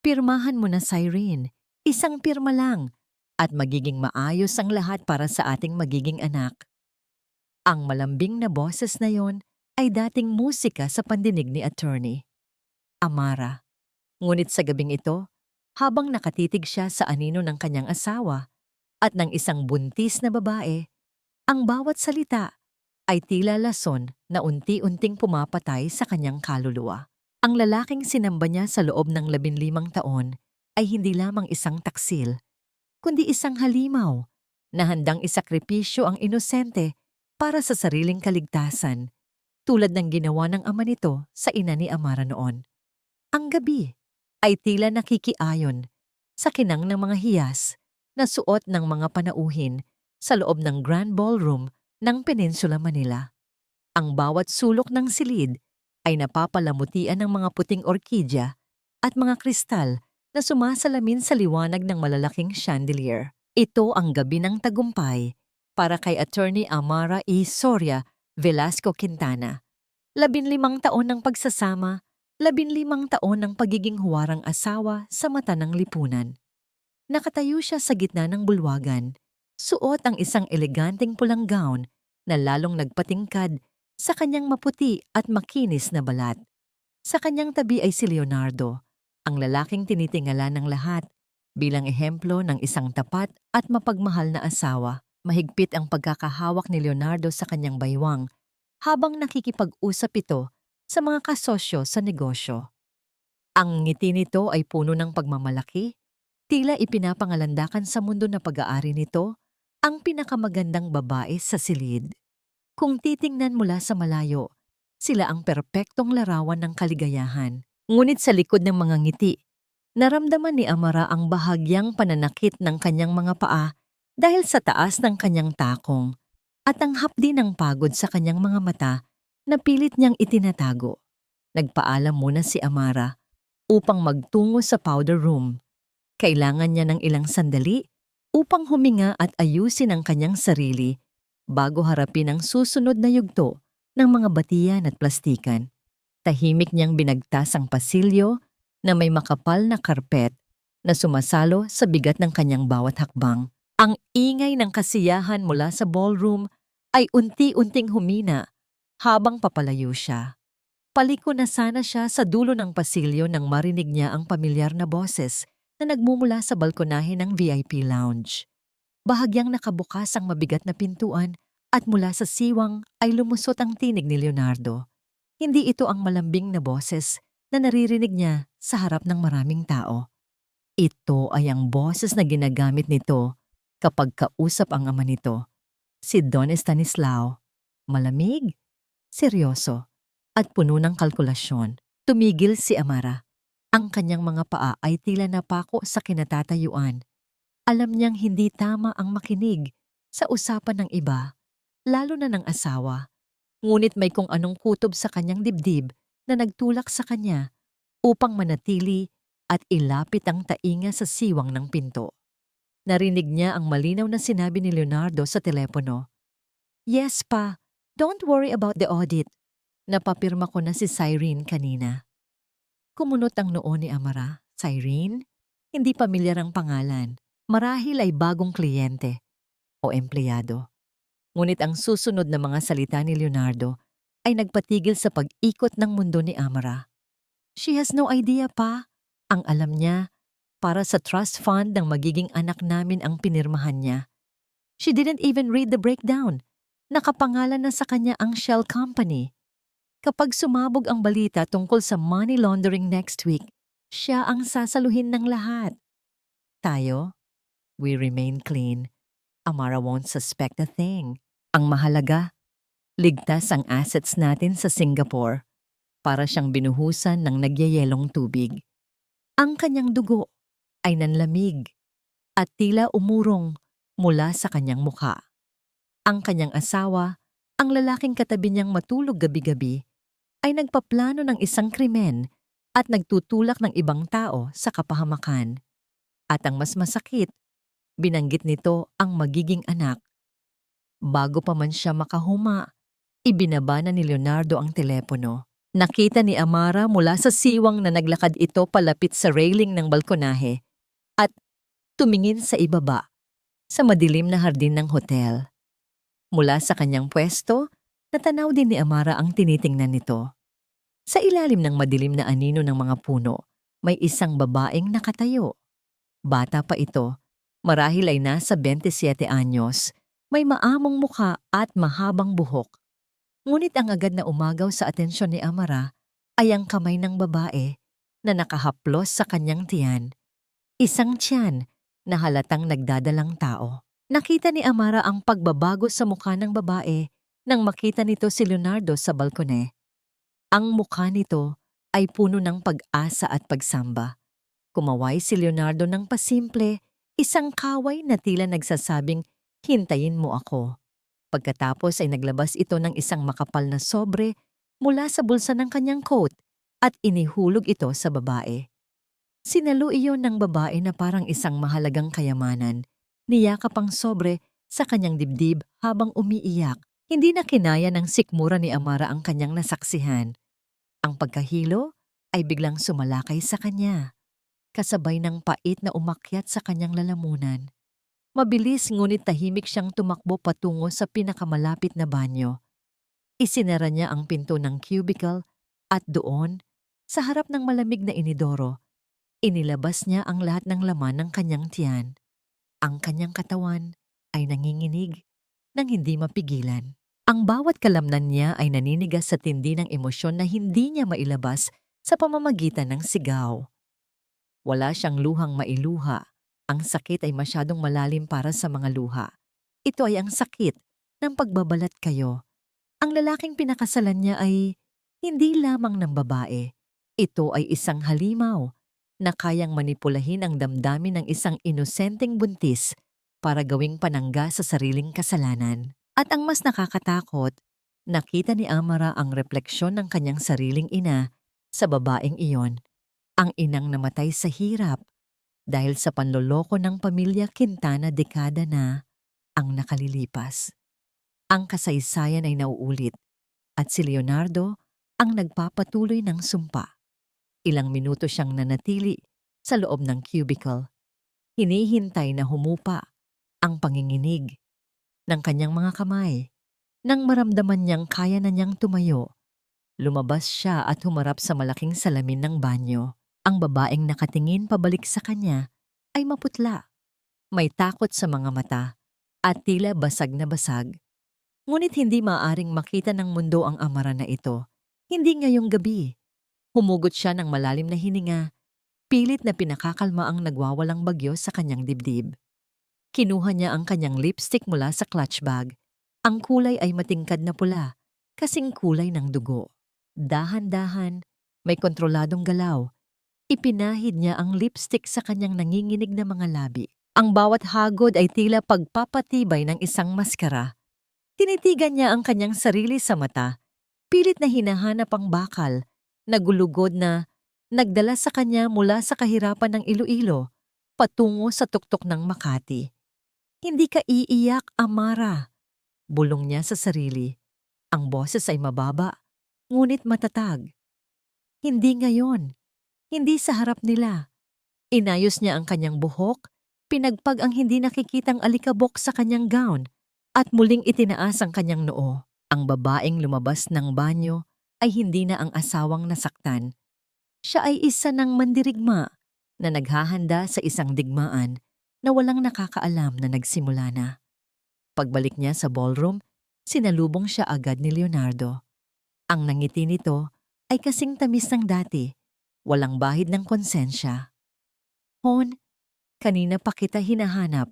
Pirmahan mo na, Cyrene. Isang pirma lang. At magiging maayos ang lahat para sa ating magiging anak. Ang malambing na boses na yon ay dating musika sa pandinig ni attorney Amara. Ngunit sa gabing ito, habang nakatitig siya sa anino ng kanyang asawa at ng isang buntis na babae, ang bawat salita ay tila lason na unti-unting pumapatay sa kanyang kaluluwa. Ang lalaking sinamba niya sa loob ng 15 taon ay hindi lamang isang taksil, kundi isang halimaw na handang isakripisyo ang inosente para sa sariling kaligtasan, tulad ng ginawa ng ama nito sa ina ni Amara noon. Ang gabi ay tila nakikiayon sa kinang ng mga hiyas na suot ng mga panauhin sa loob ng Grand Ballroom ng Peninsula Manila. Ang bawat sulok ng silid ay napapalamutian ng mga puting orkidya at mga kristal na sumasalamin sa liwanag ng malalaking chandelier. Ito ang gabi ng tagumpay para kay Attorney Amara E. Soria Velasco Quintana. 15 taon ng pagsasama, 15 taon ng pagiging huwarang asawa sa mata ng lipunan. Nakatayo siya sa gitna ng bulwagan, suot ang isang eleganteng pulang gown na lalong nagpatingkad sa kanyang maputi at makinis na balat. Sa kanyang tabi ay si Leonardo, ang lalaking tinitingala ng lahat bilang ehemplo ng isang tapat at mapagmahal na asawa. Mahigpit ang pagkakahawak ni Leonardo sa kanyang baywang habang nakikipag-usap ito sa mga kasosyo sa negosyo. Ang ngiti nito ay puno ng pagmamalaki, tila ipinapangalandakan sa mundo na pag-aari nito ang pinakamagandang babae sa silid. Kung titingnan mula sa malayo, sila ang perpektong larawan ng kaligayahan. Ngunit sa likod ng mga ngiti, naramdaman ni Amara ang bahagyang pananakit ng kanyang mga paa dahil sa taas ng kanyang takong at ang hapdi ng pagod sa kanyang mga mata na pilit niyang itinatago. Nagpaalam muna si Amara upang magtungo sa powder room. Kailangan niya ng ilang sandali upang huminga at ayusin ang kanyang sarili bago harapin ang susunod na yugto ng mga batiyan at plastikan. Tahimik niyang binagtas ang pasilyo na may makapal na karpet na sumasalo sa bigat ng kanyang bawat hakbang. Ang ingay ng kasiyahan mula sa ballroom ay unti-unting humina habang papalayo siya. Paliko na sana siya sa dulo ng pasilyo nang marinig niya ang pamilyar na boses na nagmumula sa balkonahe ng VIP lounge. Bahagyang nakabukas ang mabigat na pintuan at mula sa siwang ay lumusot ang tinig ni Leonardo. Hindi ito ang malambing na boses na naririnig niya sa harap ng maraming tao. Ito ay ang boses na ginagamit nito kapag kausap ang ama nito, si Don Estanislao. Malamig, seryoso, at puno ng kalkulasyon. Tumigil si Amara. Ang kanyang mga paa ay tila napako sa kinatatayuan. Alam niyang hindi tama ang makinig sa usapan ng iba, lalo na ng asawa. Ngunit may kung anong kutob sa kanyang dibdib na nagtulak sa kanya upang manatili at ilapit ang tainga sa siwang ng pinto. Narinig niya ang malinaw na sinabi ni Leonardo sa telepono. "Yes, pa. Don't worry about the audit. Napapirma ko na si Cyrene kanina." Kumunot ang noo ni Amara. Cyrene? Hindi pamilyar ang pangalan. Marahil ay bagong kliyente o empleyado. Ngunit ang susunod na mga salita ni Leonardo ay nagpatigil sa pag-ikot ng mundo ni Amara. "She has no idea, pa. Ang alam niya, para sa trust fund ng magiging anak namin ang pinirmahan niya. She didn't even read the breakdown. Nakapangalan na sa kanya ang shell company. Kapag sumabog ang balita tungkol sa money laundering next week, siya ang sasaluhin ng lahat. Tayo, we remain clean. Amara won't suspect a thing. Ang mahalaga, ligtas ang assets natin sa Singapore para siyang binuhusan ng nagyayelong tubig. Ang kanyang dugo ay nanlamig at tila umurong mula sa kanyang mukha. Ang kanyang asawa, ang lalaking katabi niyang matulog gabi-gabi, ay nagpaplano ng isang krimen at nagtutulak ng ibang tao sa kapahamakan. At ang mas masakit, binanggit nito ang magiging anak. Bago pa man siya makahuma, ibinaba na ni Leonardo ang telepono. Nakita ni Amara mula sa siwang na naglakad ito palapit sa railing ng balkonahe at tumingin sa ibaba, sa madilim na hardin ng hotel. Mula sa kanyang pwesto, natanaw din ni Amara ang tinitingnan nito. Sa ilalim ng madilim na anino ng mga puno, may isang babaeng nakatayo. Bata pa ito, marahil ay nasa 27 anyos, may maamong mukha at mahabang buhok. Ngunit ang agad na umagaw sa atensyon ni Amara ay ang kamay ng babae na nakahaplos sa kanyang tiyan. Isang tiyan na halatang nagdadalang tao. Nakita ni Amara ang pagbabago sa mukha ng babae nang makita nito si Leonardo sa balkone. Ang mukha nito ay puno ng pag-asa at pagsamba. Kumaway si Leonardo ng pasimple, isang kaway na tila nagsasabing, "Hintayin mo ako." Pagkatapos ay naglabas ito ng isang makapal na sobre mula sa bulsa ng kanyang coat at inihulog ito sa babae. Sinalo iyon ng babae na parang isang mahalagang kayamanan. Niyakap ang sobre sa kanyang dibdib habang umiiyak. Hindi na kinaya ng sikmura ni Amara ang kanyang nasaksihan. Ang pagkahilo ay biglang sumalakay sa kanya, kasabay ng pait na umakyat sa kanyang lalamunan. Mabilis ngunit tahimik siyang tumakbo patungo sa pinakamalapit na banyo. Isinara niya ang pinto ng cubicle at doon, sa harap ng malamig na inidoro, inilabas niya ang lahat ng laman ng kanyang tiyan. Ang kanyang katawan ay nanginginig nang hindi mapigilan. Ang bawat kalamnan niya ay naninigas sa tindi ng emosyon na hindi niya mailabas sa pamamagitan ng sigaw. Wala siyang luhang mailuha. Ang sakit ay masyadong malalim para sa mga luha. Ito ay ang sakit ng pagbabalat kayo. Ang lalaking pinakasalan niya ay hindi lamang ng babae. Ito ay isang halimaw na kayang manipulahin ang damdamin ng isang inosenteng buntis para gawing panangga sa sariling kasalanan. At ang mas nakakatakot, nakita ni Amara ang refleksyon ng kanyang sariling ina sa babaeng iyon. Ang inang namatay sa hirap dahil sa panloloko ng pamilya Quintana dekada na ang nakalilipas. Ang kasaysayan ay nauulit at si Leonardo ang nagpapatuloy ng sumpa. Ilang minuto siyang nanatili sa loob ng cubicle. Hinihintay na humupa ang panginginig ng kanyang mga kamay. Nang maramdaman niyang kaya na niyang tumayo, lumabas siya at humarap sa malaking salamin ng banyo. Ang babaeng nakatingin pabalik sa kanya ay maputla. May takot sa mga mata at tila basag na basag. Ngunit hindi maaaring makita ng mundo ang Amara na ito. Hindi ngayong gabi. Humugot siya ng malalim na hininga, pilit na pinakakalma ang nagwawalang bagyo sa kanyang dibdib. Kinuha niya ang kanyang lipstick mula sa clutch bag. Ang kulay ay matingkad na pula, kasing kulay ng dugo. Dahan-dahan, may kontroladong galaw. Ipinahid niya ang lipstick sa kanyang nanginginig na mga labi. Ang bawat hagod ay tila pagpapatibay ng isang maskara. Tinitigan niya ang kanyang sarili sa mata, pilit na hinahanap ang bakal, nagulugod na nagdala sa kanya mula sa kahirapan ng Iloilo, patungo sa tuktok ng Makati. "Hindi ka iiyak, Amara," bulong niya sa sarili. Ang boses ay mababa, ngunit matatag. Hindi ngayon. Hindi sa harap nila. Inayos niya ang kanyang buhok, pinagpag ang hindi nakikitang alikabok sa kanyang gown, at muling itinaas ang kanyang noo. Ang babaeng lumabas ng banyo ay hindi na ang asawang nasaktan. Siya ay isa ng mandirigma na naghahanda sa isang digmaan na walang nakakaalam na nagsimula na. Pagbalik niya sa ballroom, sinalubong siya agad ni Leonardo. Ang nangiti nito ay kasing tamis ng dati. Walang bahid ng konsensya. "Hon, kanina pa kita hinahanap,"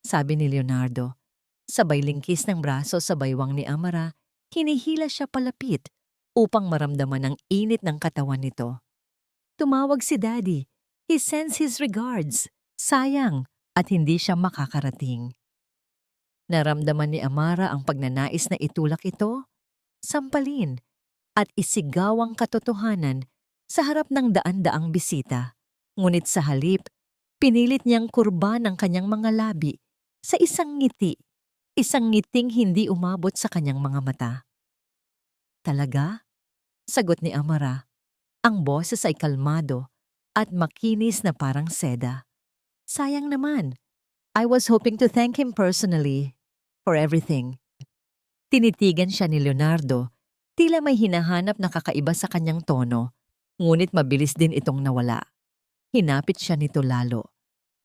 sabi ni Leonardo. Sabay lingkis ng braso sa baywang ni Amara, hinihila siya palapit upang maramdaman ang init ng katawan nito. Tumawag si Daddy. He sends his regards. Sayang at hindi siya makakarating. Naramdaman ni Amara ang pagnanais na itulak ito, sampalin, at isigaw ang katotohanan sa harap ng daan-daang bisita. Ngunit sa halip, pinilit niyang kurban ang kanyang mga labi sa isang ngiti, isang ngiting hindi umabot sa kanyang mga mata. "Talaga?" Sagot ni Amara. Ang boses ay kalmado at makinis na parang seda. Sayang naman. I was hoping to thank him personally for everything. Tinitigan siya ni Leonardo, tila may hinahanap na kakaiba sa kanyang tono, ngunit mabilis din itong nawala. Hinapit siya nito lalo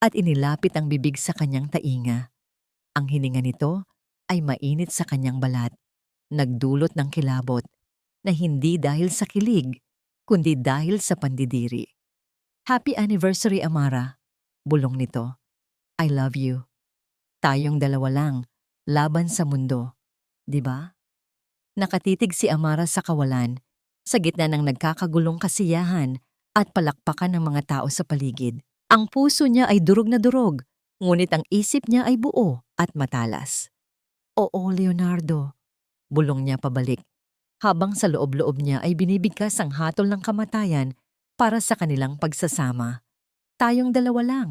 at inilapit ang bibig sa kanyang tainga. Ang hininga nito ay mainit sa kanyang balat, nagdulot ng kilabot na hindi dahil sa kilig, kundi dahil sa pandidiri. Happy anniversary, Amara, bulong nito. I love you. Tayong dalawa lang, laban sa mundo. Di ba? Nakatitig si Amara sa kawalan, sa gitna ng nagkakagulong kasiyahan at palakpakan ng mga tao sa paligid. Ang puso niya ay durog na durog, ngunit ang isip niya ay buo at matalas. Oo, Leonardo, bulong niya pabalik, habang sa loob-loob niya ay binibigkas ang hatol ng kamatayan para sa kanilang pagsasama. Tayong dalawa lang.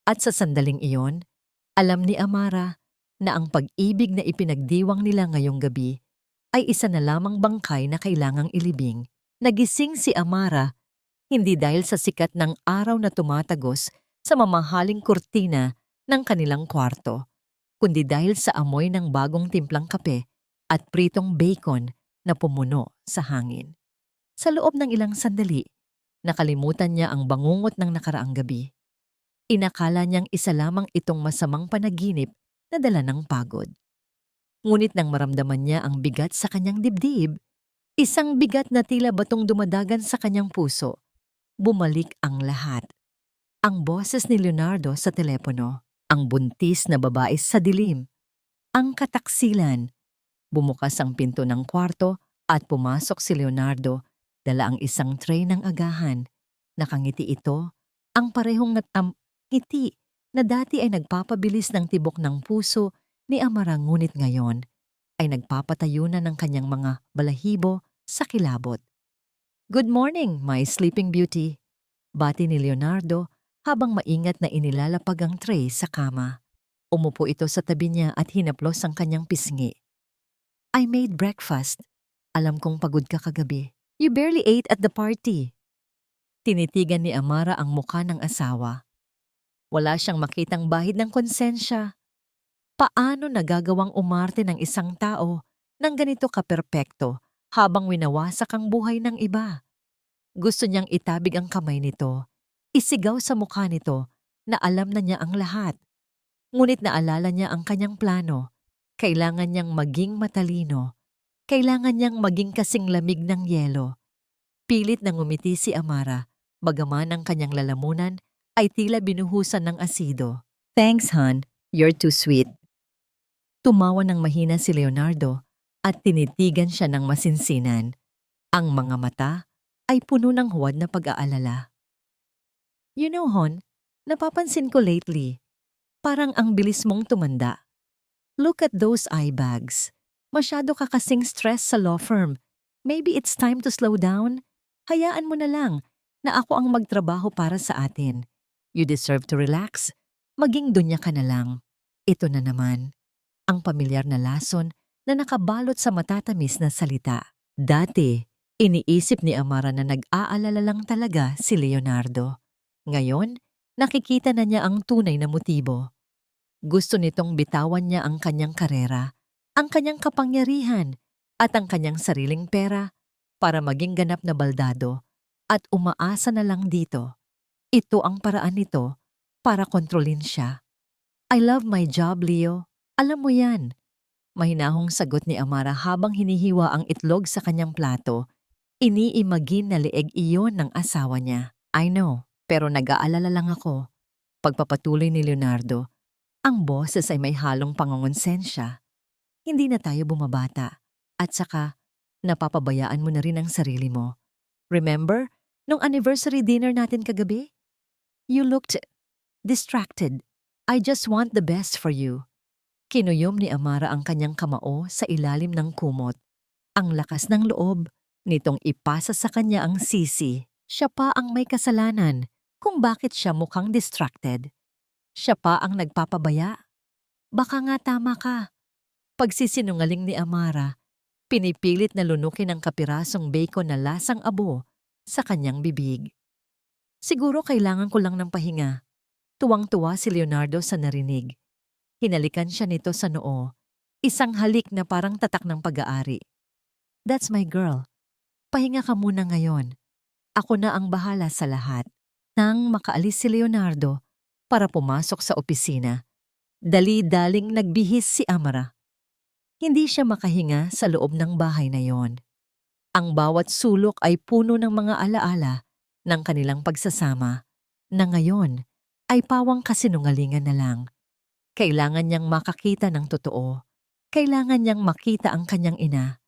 At sa sandaling iyon, alam ni Amara na ang pag-ibig na ipinagdiwang nila ngayong gabi ay isa na lamang bangkay na kailangang ilibing. Nagising si Amara hindi dahil sa sikat ng araw na tumatagos sa mamahaling kurtina ng kanilang kwarto, kundi dahil sa amoy ng bagong timplang kape at pritong bacon na pumuno sa hangin. Sa loob ng ilang sandali, nakalimutan niya ang bangungot ng nakaraang gabi. Inakala niyang isa lamang itong masamang panaginip na dala ng pagod. Ngunit nang maramdaman niya ang bigat sa kanyang dibdib, isang bigat na tila batong dumadagan sa kanyang puso, bumalik ang lahat. Ang boses ni Leonardo sa telepono, ang buntis na babae sa dilim, ang kataksilan. Bumukas ang pinto ng kwarto at pumasok si Leonardo, dala ang isang tray ng agahan. Nakangiti ito, ang parehong ngiti na dati ay nagpapabilis ng tibok ng puso ni Amara, ngunit ngayon ay nagpapatayo na ng kanyang mga balahibo sa kilabot. Good morning, my sleeping beauty, bati ni Leonardo habang maingat na inilalapag ang tray sa kama. Umupo ito sa tabi niya at hinaplos ang kanyang pisngi. I made breakfast. Alam kong pagod ka kagabi. You barely ate at the party. Tinitigan ni Amara ang mukha ng asawa. Wala siyang makitang bahid ng konsensya. Paano nagagawang umarte ng isang tao ng ganito kaperpekto habang winawasak ang buhay ng iba? Gusto niyang itabig ang kamay nito, isigaw sa mukha nito na alam na niya ang lahat. Ngunit naalala niya ang kanyang plano. Kailangan niyang maging matalino. Kailangan niyang maging kasing lamig ng yelo. Pilit na ngumiti si Amara, bagaman ang kanyang lalamunan ay tila binuhusan ng asido. Thanks, hon. You're too sweet. Tumawa ng mahina si Leonardo at tinitigan siya ng masinsinan. Ang mga mata ay puno ng huwad na pag-aalala. You know, hon, napapansin ko lately, parang ang bilis mong tumanda. Look at those eye bags. Masyado ka kasing stress sa law firm. Maybe it's time to slow down. Hayaan mo na lang na ako ang magtrabaho para sa atin. You deserve to relax. Maging dunya ka na lang. Ito na naman, ang pamilyar na lason na nakabalot sa matatamis na salita. Dati, iniisip ni Amara na nag-aalala lang talaga si Leonardo. Ngayon, nakikita na niya ang tunay na motibo. Gusto nitong bitawan niya ang kanyang karera, ang kanyang kapangyarihan, at ang kanyang sariling pera para maging ganap na baldado at umaasa na lang dito. Ito ang paraan nito para kontrolin siya. I love my job, Leo. Alam mo yan. Mahinahong sagot ni Amara habang hinihiwa ang itlog sa kanyang plato. Iniimagine na leeg iyon ng asawa niya. I know, pero nag-aalala lang ako. Pagpapatuloy ni Leonardo, ang boses ay may halong pangongonsensya. Hindi na tayo bumabata. At saka, napapabayaan mo na rin ang sarili mo. Remember, nung anniversary dinner natin kagabi? You looked distracted. I just want the best for you. Kinuyom ni Amara ang kanyang kamao sa ilalim ng kumot. Ang lakas ng loob nitong ipasa sa kanya ang sisi. Siya pa ang may kasalanan kung bakit siya mukhang distracted. Siya pa ang nagpapabaya. Baka nga tama ka. Pagsisinungaling ni Amara Pinipilit na lunukin ang kapirasong bacon na lasang abo sa kanyang bibig. Siguro kailangan ko lang ng pahinga. Tuwang-tuwa si Leonardo sa narinig. Hinalikan siya nito sa noo. Isang halik na parang tatak ng pag-aari. That's my girl. Pahinga ka muna ngayon. Ako na ang bahala sa lahat. Nang makaalis si Leonardo para pumasok sa opisina, dali-daling nagbihis si Amara. Hindi siya makahinga sa loob ng bahay na yon. Ang bawat sulok ay puno ng mga alaala ng kanilang pagsasama na ngayon ay pawang kasinungalingan na lang. Kailangan niyang makakita ng totoo. Kailangan niyang makita ang kanyang ina.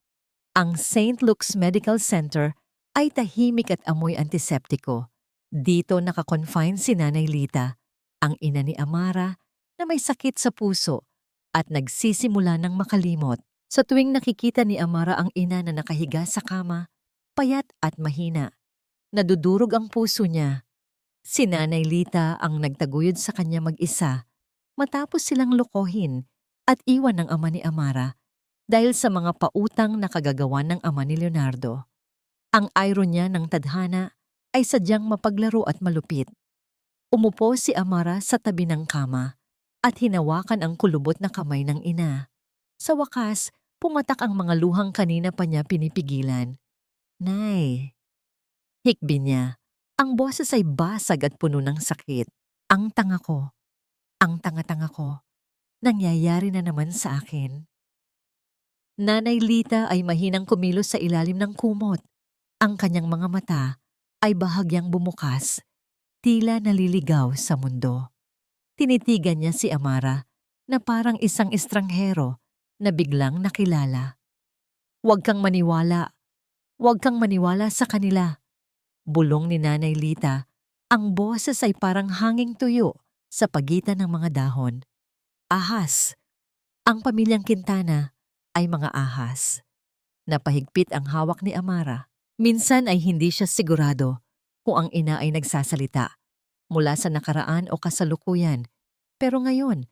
Ang St. Luke's Medical Center ay tahimik at amoy antiseptiko. Dito nakakonfine si Nanay Lita, ang ina ni Amara na may sakit sa puso at nagsisimula ng makalimot. Sa tuwing nakikita ni Amara ang ina na nakahiga sa kama, payat at mahina, nadudurog ang puso niya. Si Nanay Lita ang nagtaguyod sa kanya mag-isa matapos silang lokohin at iwan ng ama ni Amara dahil sa mga pautang na kagagawan ng ama ni Leonardo. Ang iron niya ng tadhana ay sadyang mapaglaro at malupit. Umupo si Amara sa tabi ng kama at hinawakan ang kulubot na kamay ng ina. Sa wakas, pumatak ang mga luhang kanina pa niya pinipigilan. Nay. Hikbi niya. Ang boses ay basag at puno ng sakit. Ang tanga ko. Ang tanga-tanga ko. Nangyayari na naman sa akin. Nanay Lita ay mahinang kumilos sa ilalim ng kumot. Ang kanyang mga mata ay bahagyang bumukas, tila naliligaw sa mundo. Tinitigan niya si Amara na parang isang estranghero na biglang nakilala. Huwag kang maniwala. Huwag kang maniwala sa kanila. Bulong ni Nanay Lita, ang boses ay parang hanging tuyo sa pagitan ng mga dahon. Ahas. Ang pamilyang Quintana ay mga ahas. Napahigpit ang hawak ni Amara. Minsan ay hindi siya sigurado kung ang ina ay nagsasalita mula sa nakaraan o kasalukuyan. Pero ngayon,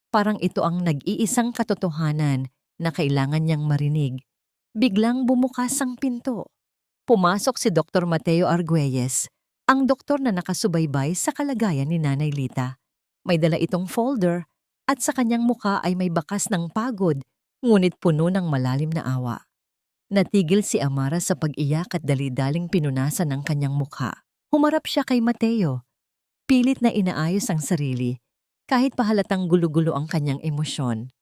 parang ito ang nag-iisang katotohanan na kailangan niyang marinig. Biglang bumukas ang pinto. Pumasok si Dr. Mateo Arguelles, ang doktor na nakasubaybay sa kalagayan ni Nanay Lita. May dala itong folder at sa kanyang muka ay may bakas ng pagod, ngunit puno ng malalim na awa. Natigil si Amara sa pag-iyak at dali-daling pinunasan ang kanyang mukha. Humarap siya kay Mateo. Pilit na inaayos ang sarili, kahit pahalatang gulo-gulo ang kanyang emosyon.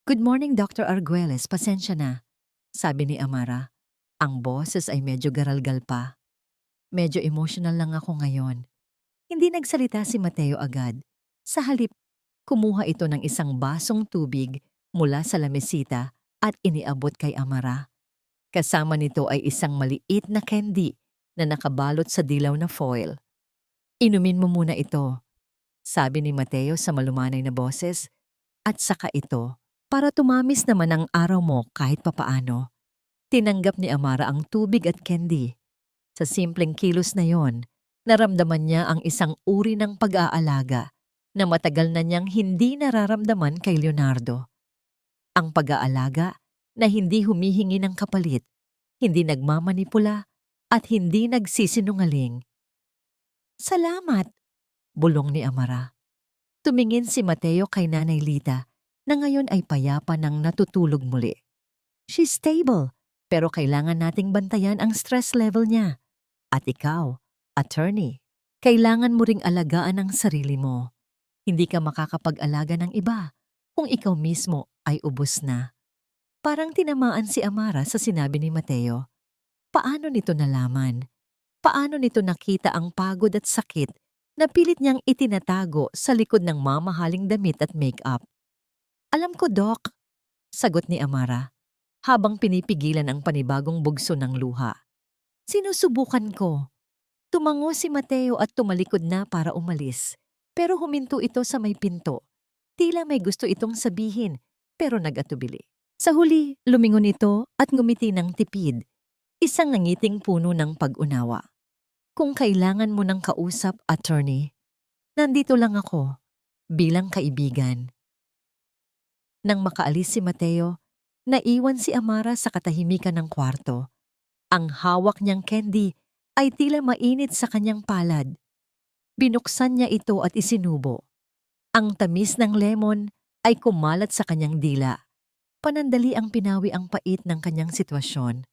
Good morning, Dr. Arguelles. Pasensya na, sabi ni Amara. Ang boses ay medyo garalgal pa. Medyo emotional lang ako ngayon. Hindi nagsalita si Mateo agad. Sa halip, kumuha ito ng isang basong tubig mula sa lamesita at iniabot kay Amara. Kasama nito ay isang maliit na candy na nakabalot sa dilaw na foil. Inumin mo muna ito, sabi ni Mateo sa malumanay na boses, at saka ito, para tumamis naman ang araw mo kahit papaano. Tinanggap ni Amara ang tubig at candy. Sa simpleng kilos na yon, naramdaman niya ang isang uri ng pag-aalaga na matagal na niyang hindi nararamdaman kay Leonardo. Ang pag-aalaga na hindi humihingi ng kapalit, hindi nagmamanipula, at hindi nagsisinungaling. Salamat, bulong ni Amara. Tumingin si Mateo kay Nanay Lita na ngayon ay payapa nang natutulog muli. She's stable, pero kailangan nating bantayan ang stress level niya. At ikaw, attorney, kailangan mo ring alagaan ang sarili mo. Hindi ka makakapag-alaga ng iba kung ikaw mismo ay ubos na. Parang tinamaan si Amara sa sinabi ni Mateo. Paano nito nalaman? Paano nito nakita ang pagod at sakit na pilit niyang itinatago sa likod ng mamahaling damit at make-up? Alam ko, Doc, sagot ni Amara, habang pinipigilan ang panibagong bugso ng luha. Sinusubukan ko. Tumango si Mateo at tumalikod na para umalis, pero huminto ito sa may pinto. Tila may gusto itong sabihin, pero nag-atubili. Sa huli, lumingon ito at ngumiti ng tipid. Isang nangiting puno ng pag-unawa. Kung kailangan mo ng kausap, attorney, nandito lang ako, bilang kaibigan. Nang makaalis si Mateo, Naiwan si Amara sa katahimikan ng kwarto. Ang hawak niyang candy ay tila mainit sa kanyang palad. Binuksan niya ito at isinubo. Ang tamis ng lemon ay kumalat sa kanyang dila. Panandali ang pinawi ang pait ng kanyang sitwasyon.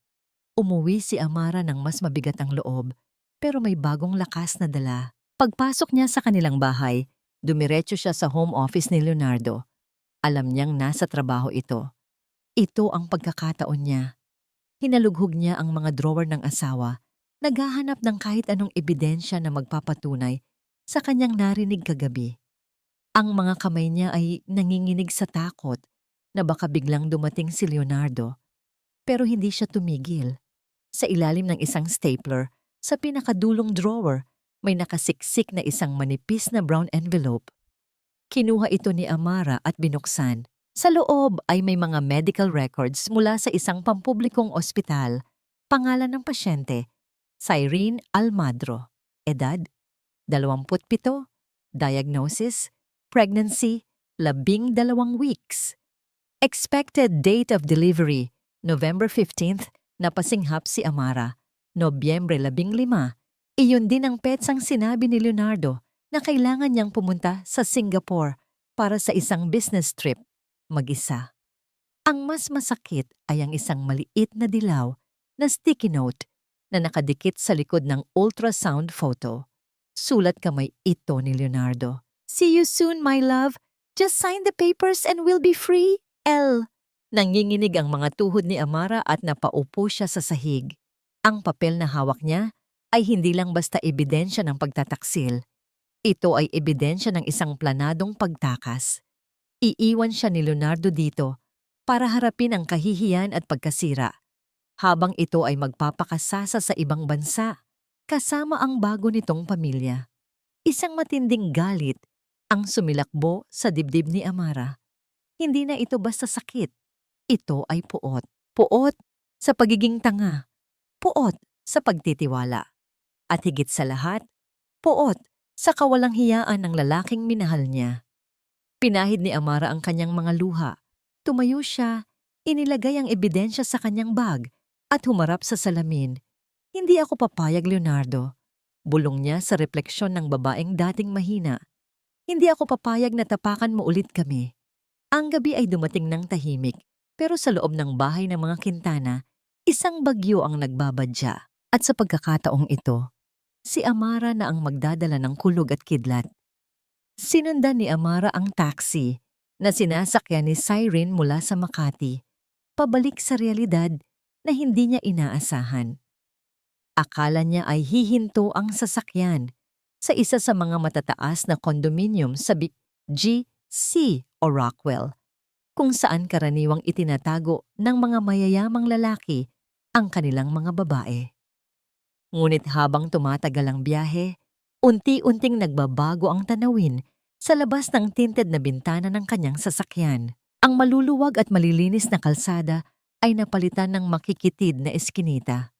Umuwi si Amara ng mas mabigat ang loob, pero may bagong lakas na dala. Pagpasok niya sa kanilang bahay, dumiretso siya sa home office ni Leonardo. Alam niyang nasa trabaho ito. Ito ang pagkakataon niya. Hinalughog niya ang mga drawer ng asawa, naghahanap ng kahit anong ebidensya na magpapatunay sa kanyang narinig kagabi. Ang mga kamay niya ay nanginginig sa takot na baka biglang dumating si Leonardo. Pero hindi siya tumigil. Sa ilalim ng isang stapler, sa pinakadulong drawer, may nakasiksik na isang manipis na brown envelope. Kinuha ito ni Amara at binuksan. Sa loob ay may mga medical records mula sa isang pampublikong ospital. Pangalan ng pasyente, Cyrene Almadro. Edad, 27. Diagnosis, pregnancy, 12 weeks. Expected date of delivery, November 15th, napasinghap si Amara. Nobyembre 15, iyon din ang petsang sinabi ni Leonardo na kailangan niyang pumunta sa Singapore para sa isang business trip, mag-isa. Ang mas masakit ay ang isang maliit na dilaw na sticky note na nakadikit sa likod ng ultrasound photo. Sulat kamay ito ni Leonardo. "See you soon, my love. Just sign the papers and we'll be free. L." Nanginginig ang mga tuhod ni Amara at napaupo siya sa sahig. Ang papel na hawak niya ay hindi lang basta ebidensya ng pagtataksil. Ito ay ebidensya ng isang planadong pagtakas. Iiwan siya ni Leonardo dito para harapin ang kahihiyan at pagkasira, habang ito ay magpapakasasa sa ibang bansa, kasama ang bago nitong pamilya. Isang matinding galit ang sumilakbo sa dibdib ni Amara. Hindi na ito basta sakit. Ito ay puot. Puot sa pagiging tanga. Puot sa pagtitiwala. At higit sa lahat, puot sa kawalang hiyaan ng lalaking minahal niya. Pinahid ni Amara ang kanyang mga luha. Tumayo siya, inilagay ang ebidensya sa kanyang bag at humarap sa salamin. "Hindi ako papayag, Leonardo." Bulong niya sa refleksyon ng babaeng dating mahina. "Hindi ako papayag na tapakan mo ulit kami." Ang gabi ay dumating ng tahimik, pero sa loob ng bahay ng mga Quintana, isang bagyo ang nagbabadya. At sa pagkakataong ito, si Amara na ang magdadala ng kulog at kidlat. Sinundan ni Amara ang taxi na sinasakyan ni Cyrene mula sa Makati, pabalik sa realidad na hindi niya inaasahan. Akala niya ay hihinto ang sasakyan sa isa sa mga matataas na condominium sa GC o Rockwell, kung saan karaniwang itinatago ng mga mayayamang lalaki ang kanilang mga babae. Ngunit habang tumatagal ang biyahe, unti-unting nagbabago ang tanawin sa labas ng tinted na bintana ng kanyang sasakyan. Ang maluluwag at malilinis na kalsada ay napalitan ng makikitid na eskinita.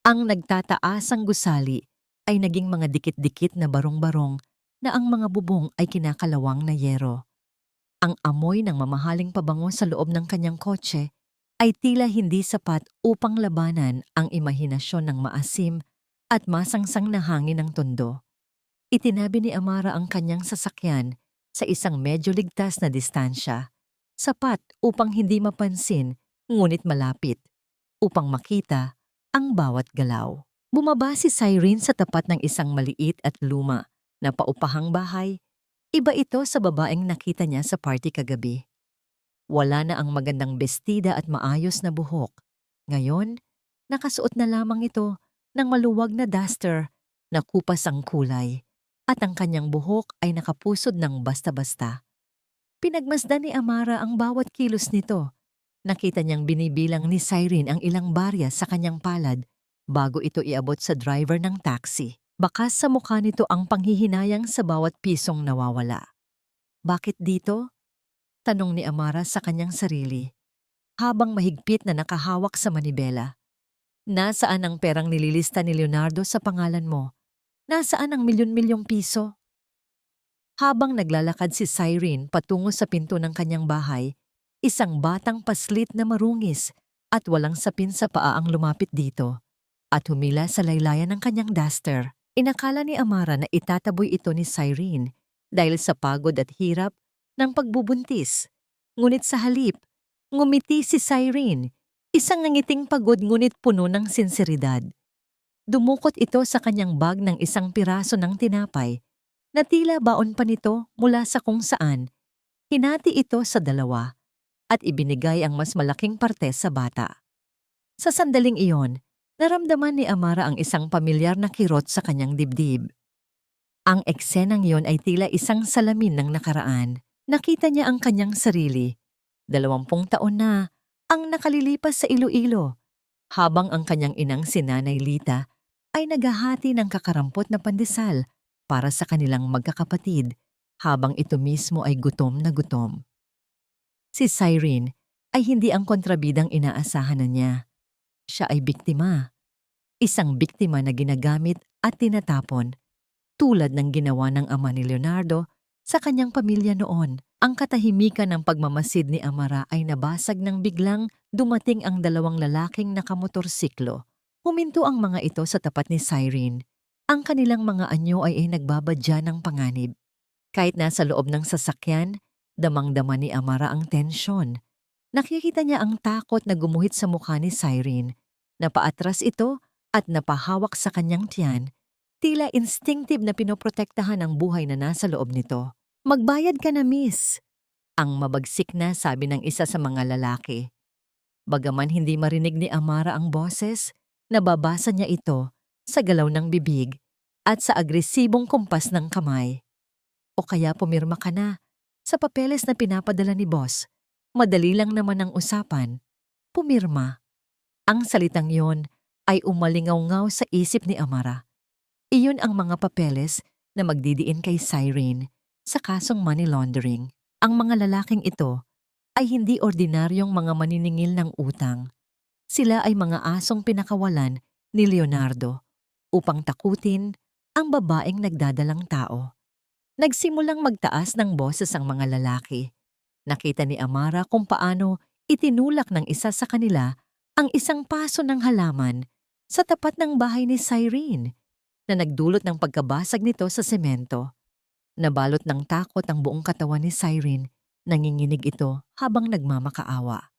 Ang nagtataasang gusali ay naging mga dikit-dikit na barong-barong na ang mga bubong ay kinakalawang na yero. Ang amoy ng mamahaling pabango sa loob ng kanyang kotse ay tila hindi sapat upang labanan ang imahinasyon ng maasim at masangsang na hangin ng tondo. Itinabi ni Amara ang kanyang sasakyan sa isang medyo ligtas na distansya, sapat upang hindi mapansin ngunit malapit, upang makita ang bawat galaw. Bumaba si Cyrene sa tapat ng isang maliit at luma na paupahang bahay. Iba ito sa babaeng nakita niya sa party kagabi. Wala na ang magandang bestida at maayos na buhok. Ngayon, nakasuot na lamang ito ng maluwag na duster na kupas ang kulay at ang kanyang buhok ay nakapusod ng basta-basta. Pinagmasdan ni Amara ang bawat kilos nito. Nakita niyang binibilang ni Cyrene ang ilang barya sa kanyang palad bago ito iabot sa driver ng taxi. Bakas sa mukha nito ang panghihinayang sa bawat pisong nawawala. "Bakit dito?" tanong ni Amara sa kanyang sarili, habang mahigpit na nakahawak sa manibela. "Nasaan ang perang nililista ni Leonardo sa pangalan mo? Nasaan ang milyon-milyong piso?" Habang naglalakad si Cyrene patungo sa pinto ng kanyang bahay, Isang batang paslit na marungis at walang sapin sa paa ang lumapit dito at humila sa laylayan ng kanyang duster. Inakala ni Amara na itataboy ito ni Cyrene dahil sa pagod at hirap ng pagbubuntis. Ngunit sa halip, ngumiti si Cyrene, isang nangiting pagod ngunit puno ng sinseridad. Dumukot ito sa kanyang bag ng isang piraso ng tinapay na tila baon pa nito mula sa kung saan. Hinati ito sa dalawa at ibinigay ang mas malaking parte sa bata. Sa sandaling iyon, naramdaman ni Amara ang isang pamilyar na kirot sa kanyang dibdib. Ang eksenang iyon ay tila isang salamin ng nakaraan. Nakita niya ang kanyang sarili. 20 taon na ang nakalilipas sa Iloilo, habang ang kanyang inang si Nanay Lita ay naghahati ng kakarampot na pandesal para sa kanilang magkakapatid, habang ito mismo ay gutom na gutom. Si Cyrene ay hindi ang kontrabidang inaasahan na niya. Siya ay biktima. Isang biktima na ginagamit at tinatapon, tulad ng ginawa ng ama ni Leonardo sa kanyang pamilya noon. Ang katahimikan ng pagmamasid ni Amara ay nabasag nang biglang dumating ang 2 lalaking nakamotorsiklo. Huminto ang mga ito sa tapat ni Cyrene. Ang kanilang mga anyo ay nagbabadya ng panganib. Kahit nasa loob ng sasakyan, damang-dama ni Amara ang tensyon. Nakikita niya ang takot na gumuhit sa mukha ni Cyrene. Napaatras ito at napahawak sa kanyang tiyan, tila instinctive na pinoprotektahan ang buhay na nasa loob nito. "Magbayad ka na, miss," ang mabagsik na sabi ng isa sa mga lalaki. Bagaman hindi marinig ni Amara ang boses, nababasa niya ito sa galaw ng bibig at sa agresibong kumpas ng kamay. "O kaya pumirma ka na sa papeles na pinapadala ni boss. Madali lang naman ang usapan. Pumirma." Ang salitang yon ay umalingaw-ngaw sa isip ni Amara. Iyon ang mga papeles na magdidiin kay Cyrene sa kasong money laundering. Ang mga lalaking ito ay hindi ordinaryong mga maniningil ng utang. Sila ay mga asong pinakawalan ni Leonardo upang takutin ang babaeng nagdadalang tao. Nagsimulang magtaas ng boses ang mga lalaki. Nakita ni Amara kung paano itinulak ng isa sa kanila ang isang paso ng halaman sa tapat ng bahay ni Cyrene na nagdulot ng pagkabasag nito sa semento. Nabalot ng takot ang buong katawan ni Cyrene, nanginginig ito habang nagmamakaawa.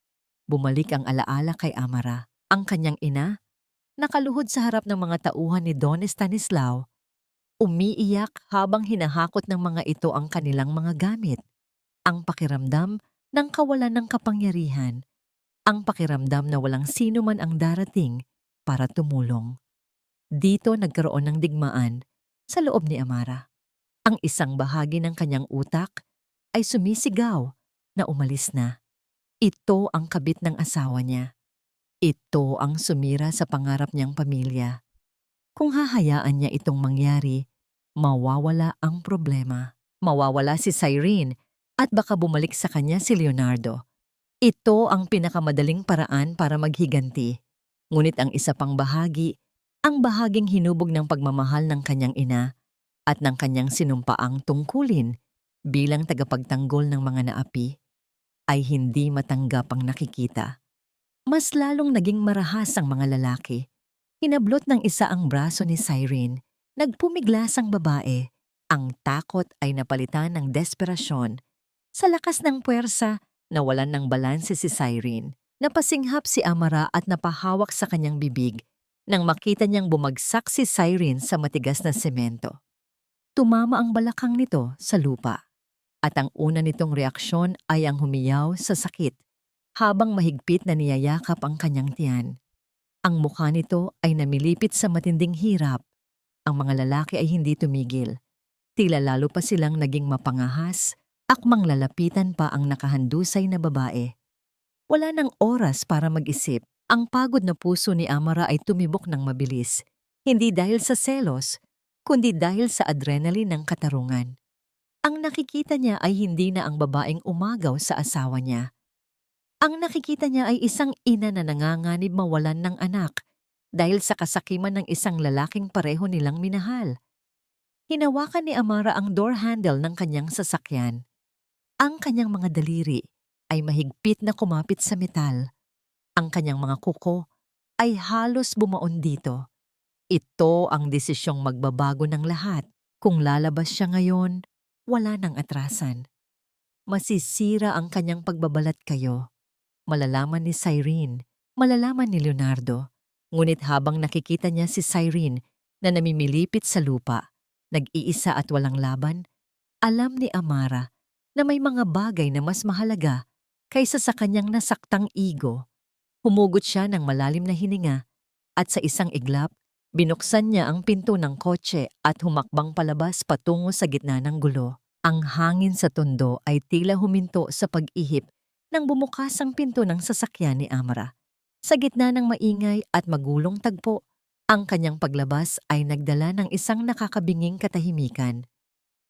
Bumalik ang alaala kay Amara. Ang kanyang ina, nakaluhod sa harap ng mga tauhan ni Don Estanislao, umiiyak habang hinahakot ng mga ito ang kanilang mga gamit. Ang pakiramdam ng kawalan ng kapangyarihan, ang pakiramdam na walang sino man ang darating para tumulong. Dito nagkaroon ng digmaan sa loob ni Amara. Ang isang bahagi ng kanyang utak ay sumisigaw na umalis na. Ito ang kabit ng asawa niya. Ito ang sumira sa pangarap niyang pamilya. Kung hahayaan niya itong mangyari, mawawala ang problema. Mawawala si Cyrene at baka bumalik sa kanya si Leonardo. Ito ang pinakamadaling paraan para maghiganti. Ngunit ang isa pang bahagi, ang bahaging hinubog ng pagmamahal ng kanyang ina at ng kanyang sinumpaang tungkulin bilang tagapagtanggol ng mga naapi, ay hindi matanggap ang nakikita. Mas lalong naging marahas ang mga lalaki. Hinablot ng isa ang braso ni Cyrene. Nagpumiglas ang babae. Ang takot ay napalitan ng desperasyon. Sa lakas ng puwersa, nawalan ng balanse si Cyrene. Napasinghap si Amara at napahawak sa kanyang bibig nang makita niyang bumagsak si Cyrene sa matigas na semento. Tumama ang balakang nito sa lupa at ang una nitong reaksyon ay ang humiyaw sa sakit habang mahigpit na niyayakap ang kanyang tiyan. Ang mukha nito ay namilipit sa matinding hirap. Ang mga lalaki ay hindi tumigil. Tila lalo pa silang naging mapangahas, akmang lalapitan pa ang nakahandusay na babae. Wala nang oras para mag-isip. Ang pagod na puso ni Amara ay tumibok ng mabilis, hindi dahil sa selos, kundi dahil sa adrenaline ng katarungan. Ang nakikita niya ay hindi na ang babaeng umagaw sa asawa niya. Ang nakikita niya ay isang ina na nanganganib mawalan ng anak dahil sa kasakiman ng isang lalaking pareho nilang minahal. Hinawakan ni Amara ang door handle ng kanyang sasakyan. Ang kanyang mga daliri ay mahigpit na kumapit sa metal. Ang kanyang mga kuko ay halos bumaon dito. Ito ang desisyong magbabago ng lahat. Kung lalabas siya ngayon, wala nang atrasan. Masisira ang kanyang pagbabalat kayo. Malalaman ni Cyrene, malalaman ni Leonardo. Ngunit habang nakikita niya si Cyrene na namimilipit sa lupa, nag-iisa at walang laban, alam ni Amara na may mga bagay na mas mahalaga kaysa sa kanyang nasaktang ego. Humugot siya ng malalim na hininga at sa isang iglap, binuksan niya ang pinto ng kotse at humakbang palabas patungo sa gitna ng gulo. Ang hangin sa tondo ay tila huminto sa pag-ihip nang bumukas ang pinto ng sasakyan ni Amara. Sa gitna ng maingay at magulong tagpo, ang kanyang paglabas ay nagdala ng isang nakakabinging katahimikan.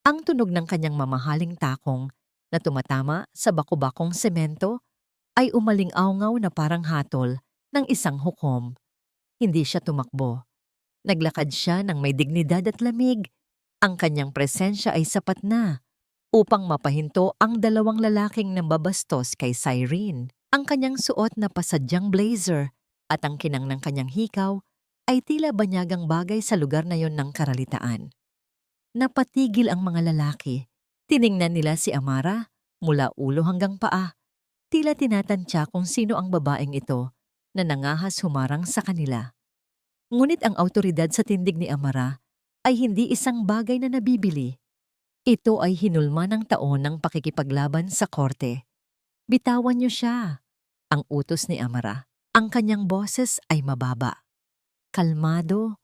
Ang tunog ng kanyang mamahaling takong na tumatama sa baku-bakong semento ay umaling-awngaw na parang hatol ng isang hukom. Hindi siya tumakbo. Naglakad siya ng may dignidad at lamig. Ang kanyang presensya ay sapat na upang mapahinto ang dalawang lalaking nambabastos kay Cyrene. Ang kanyang suot na pasadyang blazer at ang kinang ng kanyang hikaw ay tila banyagang bagay sa lugar na yon ng karalitaan. Napatigil ang mga lalaki. Tiningnan nila si Amara mula ulo hanggang paa. Tila tinatantya kung sino ang babaeng ito na nangahas humarang sa kanila. Ngunit ang awtoridad sa tindig ni Amara ay hindi isang bagay na nabibili. Ito ay hinulma ng taon ng pakikipaglaban sa korte. Bitawan niyo siya, ang utos ni Amara. Ang kanyang boses ay mababa. Kalmado,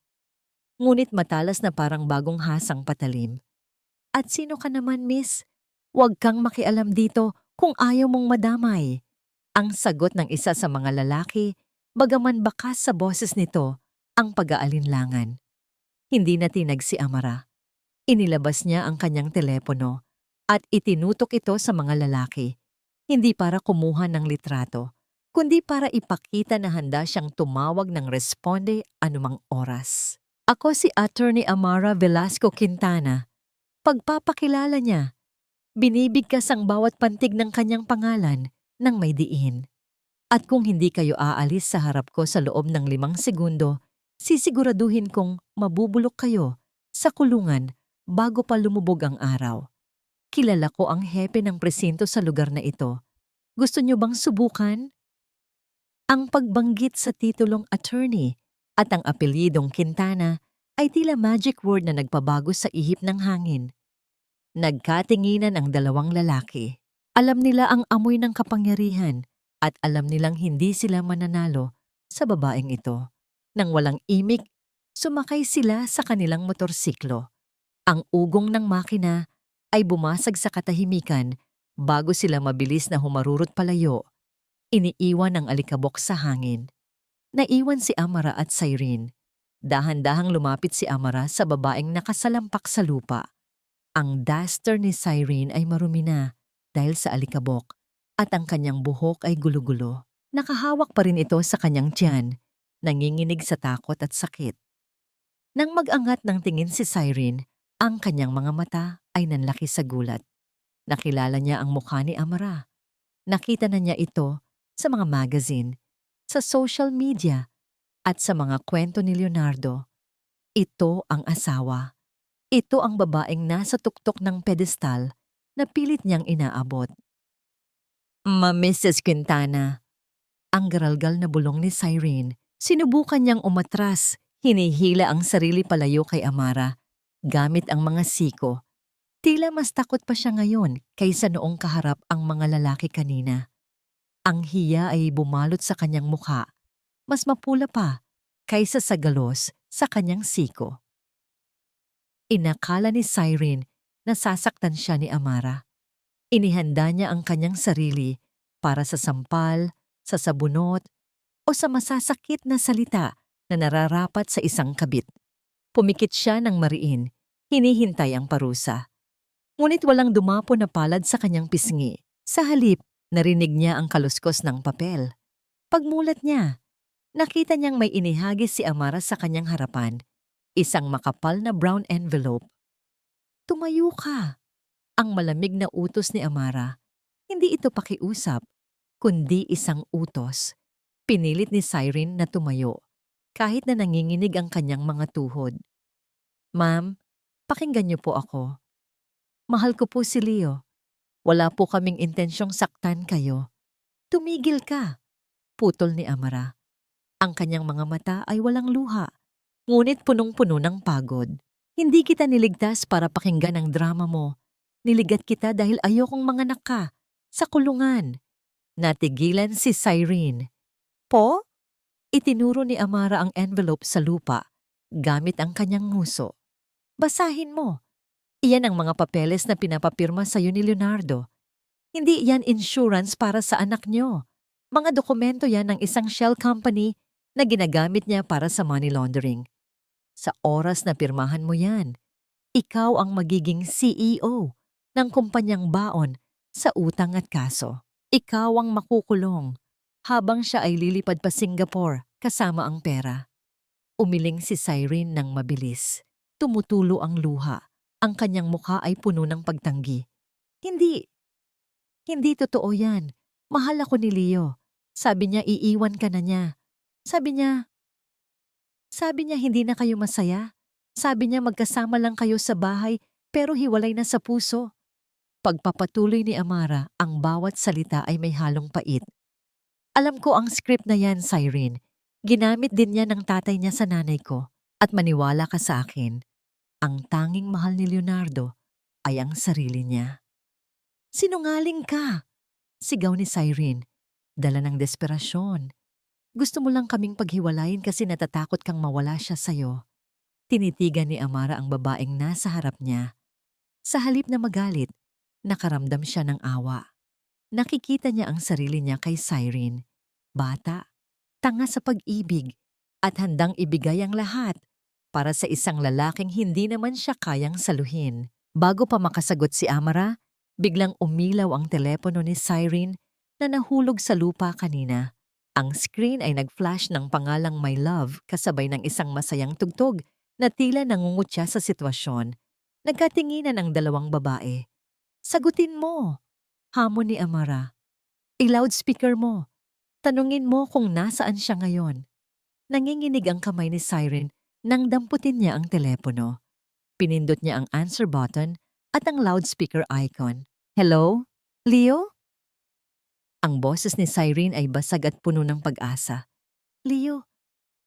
ngunit matalas na parang bagong hasang patalim. At sino ka naman, miss? Huwag kang makialam dito kung ayaw mong madamay. Ang sagot ng isa sa mga lalaki, bagaman bakas sa boses nito, ang pag-aalinlangan. Hindi na tinag si Amara. Inilabas niya ang kanyang telepono at itinutok ito sa mga lalaki. Hindi para kumuha ng litrato, kundi para ipakita na handa siyang tumawag ng responde anumang oras. Ako si Attorney Amara Velasco Quintana. Pagpapakilala niya, binibigkas ang bawat pantig ng kanyang pangalan ng may diin. At kung hindi kayo aalis sa harap ko sa loob ng 5 segundo, sisiguraduhin kong mabubulok kayo sa kulungan bago pa lumubog ang araw. Kilala ko ang hepe ng presinto sa lugar na ito. Gusto niyo bang subukan? Ang pagbanggit sa titulong attorney at ang apelyidong Quintana ay tila magic word na nagpabago sa ihip ng hangin. Nagkatinginan ang dalawang lalaki. Alam nila ang amoy ng kapangyarihan at alam nilang hindi sila mananalo sa babaeng ito. Nang walang imik, sumakay sila sa kanilang motorsiklo. Ang ugong ng makina ay bumasag sa katahimikan bago sila mabilis na humarurot palayo. Iniiwan ang alikabok sa hangin. Naiwan si Amara at Cyrene. Dahan-dahang lumapit si Amara sa babaeng nakasalampak sa lupa. Ang duster ni Cyrene ay marumi na dahil sa alikabok at ang kanyang buhok ay gulo-gulo. Nakahawak pa rin ito sa kanyang tiyan, nanginginig sa takot at sakit. Nang mag-angat ng tingin si Cyrene, ang kanyang mga mata ay nanlaki sa gulat. Nakilala niya ang mukha ni Amara. Nakita na niya ito sa mga magazine, sa social media, at sa mga kwento ni Leonardo. Ito ang asawa. Ito ang babaeng nasa tuktok ng pedestal na pilit niyang inaabot. Mrs. Quintana. Ang garalgal na bulong ni Cyrene. Sinubukan niyang umatras, hinihila ang sarili palayo kay Amara, gamit ang mga siko. Tila mas takot pa siya ngayon kaysa noong kaharap ang mga lalaki kanina. Ang hiya ay bumalot sa kanyang mukha, mas mapula pa kaysa sa galos sa kanyang siko. Inakala ni Cyrene na sasaktan siya ni Amara. Inihanda niya ang kanyang sarili para sa sampal, sa sabunot, o sa masasakit na salita na nararapat sa isang kabit. Pumikit siya ng mariin, hinihintay ang parusa. Ngunit walang dumapo na palad sa kanyang pisngi. Sa halip, narinig niya ang kaluskos ng papel. Pagmulat niya, nakita niyang may inihagis si Amara sa kanyang harapan, isang makapal na brown envelope. Tumayo ka, ang malamig na utos ni Amara. Hindi ito pakiusap, kundi isang utos. Pinilit ni Cyrene na tumayo, kahit na nanginginig ang kanyang mga tuhod. Ma'am, pakinggan niyo po ako. Mahal ko po si Leo. Wala po kaming intensyong saktan kayo. Tumigil ka, putol ni Amara. Ang kanyang mga mata ay walang luha, ngunit punong-puno ng pagod. Hindi kita niligtas para pakinggan ang drama mo. Niligat kita dahil ayokong manganak ka sa kulungan. Natigilan si Cyrene. Po? Itinuro ni Amara ang envelope sa lupa gamit ang kanyang nguso. Basahin mo. Iyan ang mga papeles na pinapapirma sa'yo ni Leonardo. Hindi yan insurance para sa anak nyo. Mga dokumento yan ng isang shell company na ginagamit niya para sa money laundering. Sa oras na pirmahan mo yan, ikaw ang magiging CEO ng kumpanyang baon sa utang at kaso. Ikaw ang makukulong habang siya ay lilipad pa Singapore kasama ang pera. Umiling si Cyrene ng mabilis. Tumutulo ang luha. Ang kanyang mukha ay puno ng pagtanggi. Hindi totoo yan. Mahal ako ni Leo. Sabi niya iiwan ka na niya. Sabi niya hindi na kayo masaya. Sabi niya magkasama lang kayo sa bahay pero hiwalay na sa puso. Pagpapatuloy ni Amara, ang bawat salita ay may halong pait. Alam ko ang script na yan, Cyrene. Ginamit din niya ng tatay niya sa nanay ko. At maniwala ka sa akin, ang tanging mahal ni Leonardo ay ang sarili niya. Sinungaling ka! Sigaw ni Cyrene, dala ng desperasyon. Gusto mo lang kaming paghiwalayin kasi natatakot kang mawala siya sa'yo. Tinitigan ni Amara ang babaeng nasa harap niya. Sa halip na magalit, nakaramdam siya ng awa. Nakikita niya ang sarili niya kay Cyrene. Bata, tanga sa pag-ibig, at handang ibigay ang lahat para sa isang lalaking hindi naman siya kayang saluhin. Bago pa makasagot si Amara, biglang umilaw ang telepono ni Cyrene na nahulog sa lupa kanina. Ang screen ay nag-flash ng pangalang My Love kasabay ng isang masayang tugtog na tila nangungutya sa sitwasyon. Nagkatinginan ang dalawang babae. Sagutin mo! Hamon ni Amara. I-loudspeaker mo. Tanungin mo kung nasaan siya ngayon. Nanginginig ang kamay ni Cyrene nang damputin niya ang telepono. Pinindot niya ang answer button at ang loudspeaker icon. Hello? Leo? Ang boses ni Cyrene ay basag at puno ng pag-asa. Leo,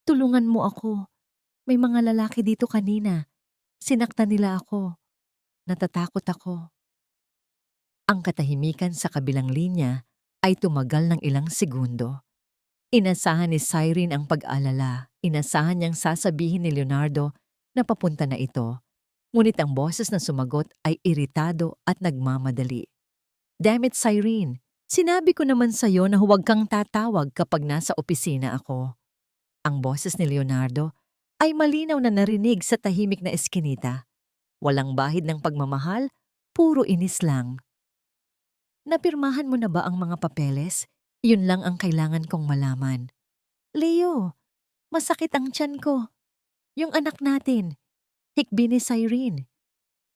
tulungan mo ako. May mga lalaki dito kanina. Sinaktan nila ako. Natatakot ako. Ang katahimikan sa kabilang linya ay tumagal ng ilang segundo. Inasahan ni Cyrene ang pag-alala. Inasahan niyang sasabihin ni Leonardo na papunta na ito. Ngunit ang boses na sumagot ay iritado at nagmamadali. Damn it, Cyrene! Sinabi ko naman sa'yo na huwag kang tatawag kapag nasa opisina ako. Ang boses ni Leonardo ay malinaw na narinig sa tahimik na eskinita. Walang bahid ng pagmamahal, puro inis lang. Napirmahan mo na ba ang mga papeles? Yun lang ang kailangan kong malaman. Leo, masakit ang tiyan ko. Yung anak natin. Hikbi ni Cyrene.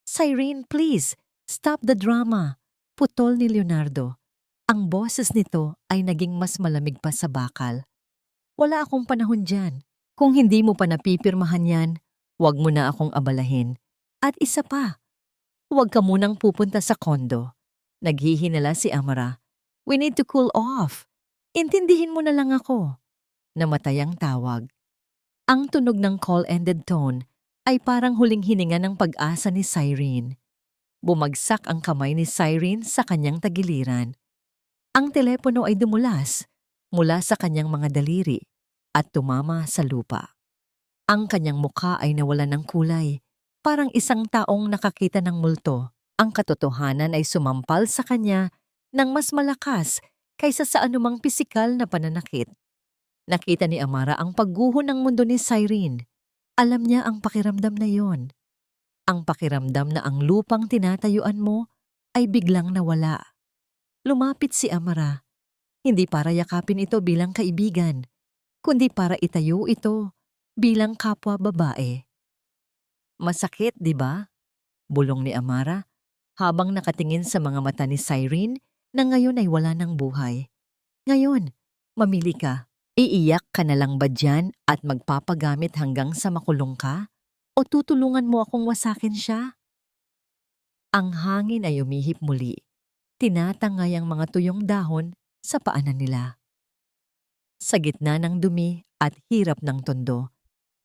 Cyrene, please, stop the drama. Putol ni Leonardo. Ang boses nito ay naging mas malamig pa sa bakal. Wala akong panahon dyan. Kung hindi mo pa napipirmahan yan, huwag mo na akong abalahin. At isa pa, huwag ka munang pupunta sa kondo. Naghihinala si Amara. We need to cool off. Intindihin mo na lang ako. Namatay ang tawag. Ang tunog ng call-ended tone ay parang huling hininga ng pag-asa ni Cyrene. Bumagsak ang kamay ni Cyrene sa kanyang tagiliran. Ang telepono ay dumulas mula sa kanyang mga daliri at tumama sa lupa. Ang kanyang mukha ay nawalan ng kulay, parang isang taong nakakita ng multo. Ang katotohanan ay sumampal sa kanya ng mas malakas kaysa sa anumang pisikal na pananakit. Nakita ni Amara ang pagguho ng mundo ni Cyrene. Alam niya ang pakiramdam na yon. Ang pakiramdam na ang lupang tinatayuan mo ay biglang nawala. Lumapit si Amara, hindi para yakapin ito bilang kaibigan, kundi para itayo ito bilang kapwa babae. Masakit, di ba? Bulong ni Amara habang nakatingin sa mga mata ni Cyrene na ngayon ay wala ng buhay. Ngayon, mamili ka. Iiyak ka na lang ba dyan at magpapagamit hanggang sa makulong ka? O tutulungan mo akong wasakin siya? Ang hangin ay umihip muli. Tinatangay ang mga tuyong dahon sa paanan nila. Sa gitna ng dumi at hirap ng tondo,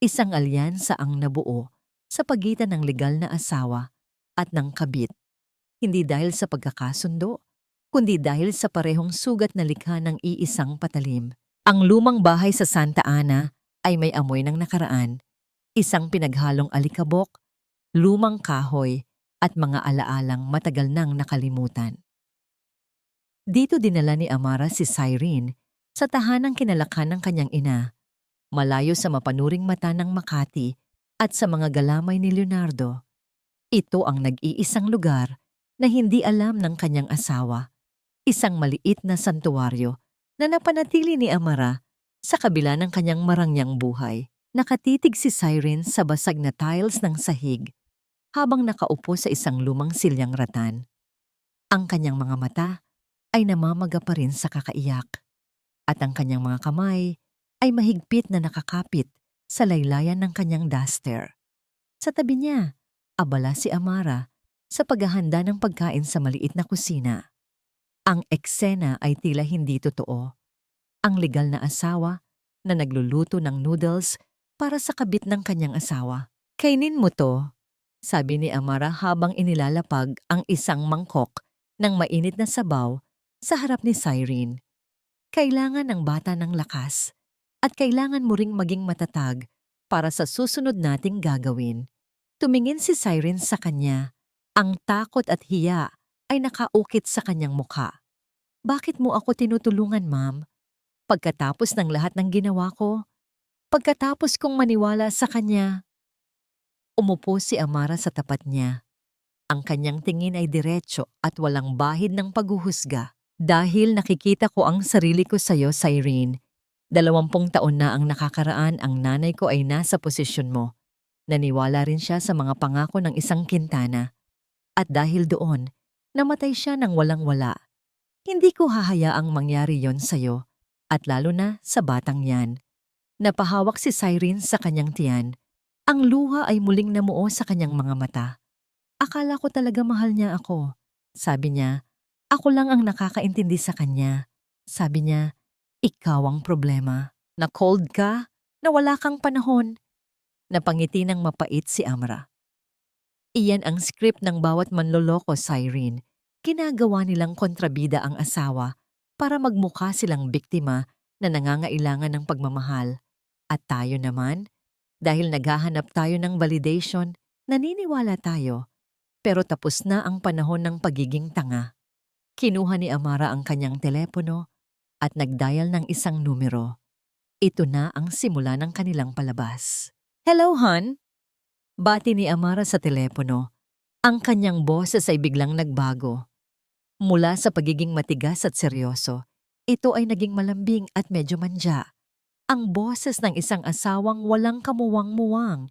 isang alyansa ang nabuo sa pagitan ng legal na asawa at ng kabit. Hindi dahil sa pagkakasundo, kundi dahil sa parehong sugat na likha ng iisang patalim. Ang lumang bahay sa Santa Ana ay may amoy ng nakaraan, isang pinaghalong alikabok, lumang kahoy at mga alaalang matagal nang nakalimutan. Dito dinala ni Amara si Cyrene sa tahanang kinalakhan ng kanyang ina, malayo sa mapanuring mata ng Makati at sa mga galamay ni Leonardo. Ito ang nag-iisang lugar na hindi alam ng kanyang asawa, isang maliit na santuwaryo na napanatili ni Amara sa kabila ng kanyang marangyang buhay. Nakatitig si Cyrene sa basag na tiles ng sahig habang nakaupo sa isang lumang silyang ratan. Ang kanyang mga mata ay namamaga pa rin sa kakaiyak at ang kanyang mga kamay ay mahigpit na nakakapit sa laylayan ng kanyang duster. Sa tabi niya, abala si Amara sa paghahanda ng pagkain sa maliit na kusina. Ang eksena ay tila hindi totoo. Ang legal na asawa na nagluluto ng noodles para sa kabit ng kanyang asawa. "Kainin mo to," sabi ni Amara habang inilalapag ang isang mangkok ng mainit na sabaw sa harap ni Cyrene. Kailangan ng bata ng lakas at kailangan mo ring maging matatag para sa susunod nating gagawin. Tumingin si Cyrene sa kanya. Ang takot at hiya ay nakaukit sa kanyang mukha. "Bakit mo ako tinutulungan, ma'am? Pagkatapos ng lahat ng ginawa ko? Pagkatapos kong maniwala sa kanya?" Umupo si Amara sa tapat niya. Ang kanyang tingin ay diretso at walang bahid ng paghuhusga. "Dahil nakikita ko ang sarili ko sa'yo, Cyrene. 20 taon na ang nakakaraan, ang nanay ko ay nasa posisyon mo. Naniwala rin siya sa mga pangako ng isang Quintana. At dahil doon, namatay siya ng walang-wala. Hindi ko hahayaang mangyari yon sa'yo, at lalo na sa batang yan." Napahawak si Cyrene sa kanyang tiyan. Ang luha ay muling namuo sa kanyang mga mata. "Akala ko talaga mahal niya ako," sabi niya. "Ako lang ang nakakaintindi sa kanya." Sabi niya, "Ikaw ang problema. Na-cold ka? Na wala kang panahon?" Napangiti ng mapait si Amara. Iyan ang script ng bawat manloloko, Cyrene. Ginagawa nilang kontrabida ang asawa para magmukha silang biktima na nangangailangan ng pagmamahal. At tayo naman, dahil naghahanap tayo ng validation, naniniwala tayo. Pero tapos na ang panahon ng pagiging tanga. Kinuha ni Amara ang kanyang telepono at nagdial ng isang numero. Ito na ang simula ng kanilang palabas. "Hello, hon?" Bati ni Amara sa telepono. Ang kanyang boses ay biglang nagbago. Mula sa pagiging matigas at seryoso, ito ay naging malambing at medyo manja. Ang boses ng isang asawang walang kamuwang-muwang.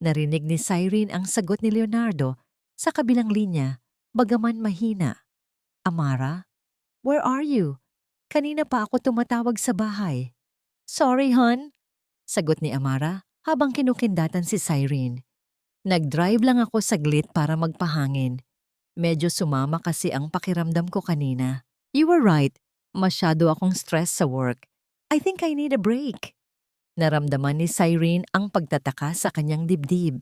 Narinig ni Cyrene ang sagot ni Leonardo sa kabilang linya, bagaman mahina. "Amara? Where are you? Kanina pa ako tumatawag sa bahay." "Sorry, hon," sagot ni Amara habang kinukindatan si Cyrene. "Nag-drive lang ako saglit para magpahangin. Medyo sumama kasi ang pakiramdam ko kanina." "You were right. Masyado akong stress sa work. I think I need a break." Naramdaman ni Cyrene ang pagtataka sa kanyang dibdib.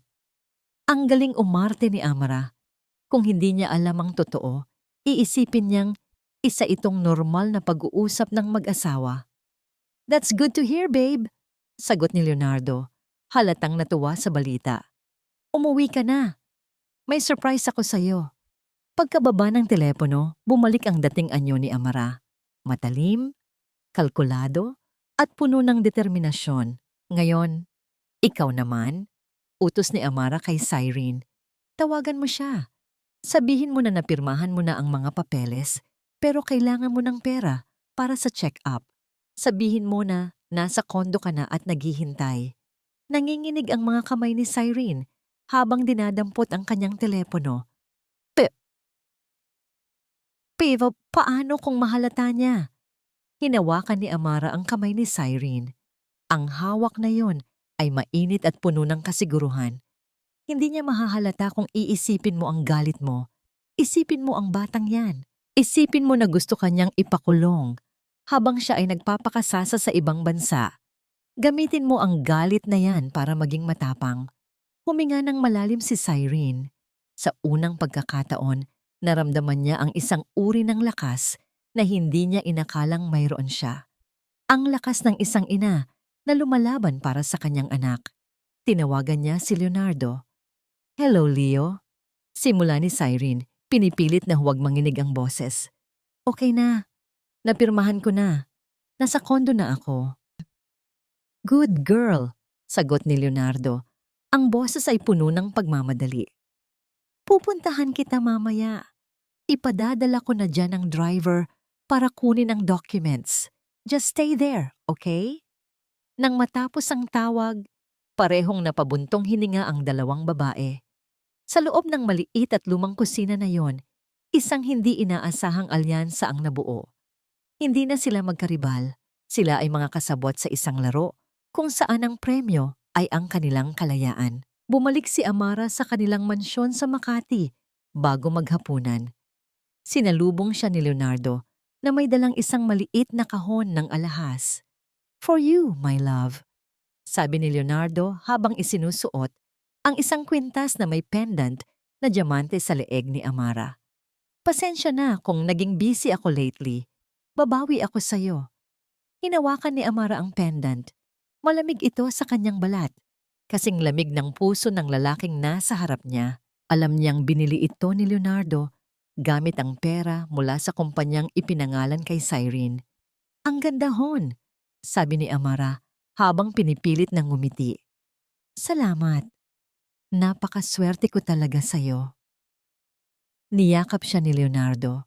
Ang galing umarte ni Amara. Kung hindi niya alam ang totoo, iisipin niyang isa itong normal na pag-uusap ng mag-asawa. "That's good to hear, babe," sagot ni Leonardo, halatang natuwa sa balita. "Umuwi ka na. May surprise ako sa'yo." Pagkababa ng telepono, bumalik ang dating anyo ni Amara. Matalim, kalkulado, at puno ng determinasyon. "Ngayon, ikaw naman," utos ni Amara kay Cyrene. "Tawagan mo siya. Sabihin mo na napirmahan mo na ang mga papeles, pero kailangan mo ng pera para sa check-up. Sabihin mo na nasa kondo ka na at naghihintay." Nanginginig ang mga kamay ni Cyrene habang dinadampot ang kanyang telepono. Pero paano kung mahalata niya? Hinawakan ni Amara ang kamay ni Cyrene. Ang hawak na yon ay mainit at puno ng kasiguruhan. Hindi niya mahahalata kung iisipin mo ang galit mo. Isipin mo ang batang yan. Isipin mo na gusto kanyang ipakulong habang siya ay nagpapakasasa sa ibang bansa. Gamitin mo ang galit na yan para maging matapang. Huminga ng malalim si Cyrene. Sa unang pagkakataon, naramdaman niya ang isang uri ng lakas na hindi niya inakalang mayroon siya. Ang lakas ng isang ina na lumalaban para sa kanyang anak. Tinawagan niya si Leonardo. "Hello, Leo." Simula ni Cyrene, pinipilit na huwag manginig ang boses. "Okay na. Napirmahan ko na. Nasa kondo na ako." "Good girl," sagot ni Leonardo. Ang boses ay puno ng pagmamadali. "Pupuntahan kita mamaya. Ipadadala ko na dyan ang driver para kunin ang documents. Just stay there, okay?" Nang matapos ang tawag, parehong napabuntong hininga ang dalawang babae. Sa loob ng maliit at lumang kusina na yon, isang hindi inaasahang alyansa ang nabuo. Hindi na sila magkaribal. Sila ay mga kasabot sa isang laro kung saan ang premyo ay ang kanilang kalayaan. Bumalik si Amara sa kanilang mansyon sa Makati bago maghapunan. Sinalubong siya ni Leonardo na may dalang isang maliit na kahon ng alahas. "For you, my love," sabi ni Leonardo habang isinusuot ang isang kwintas na may pendant na diamante sa leeg ni Amara. "Pasensya na kung naging busy ako lately. Babawi ako sa'yo." Hinawakan ni Amara ang pendant. Malamig ito sa kanyang balat. Kasing lamig ng puso ng lalaking nasa harap niya. Alam niyang binili ito ni Leonardo gamit ang pera mula sa kumpanyang ipinangalan kay Cyrene. "Ang ganda hon," sabi ni Amara habang pinipilit ng ngumiti. "Salamat. Napakaswerte ko talaga sa'yo." Niyakap siya ni Leonardo.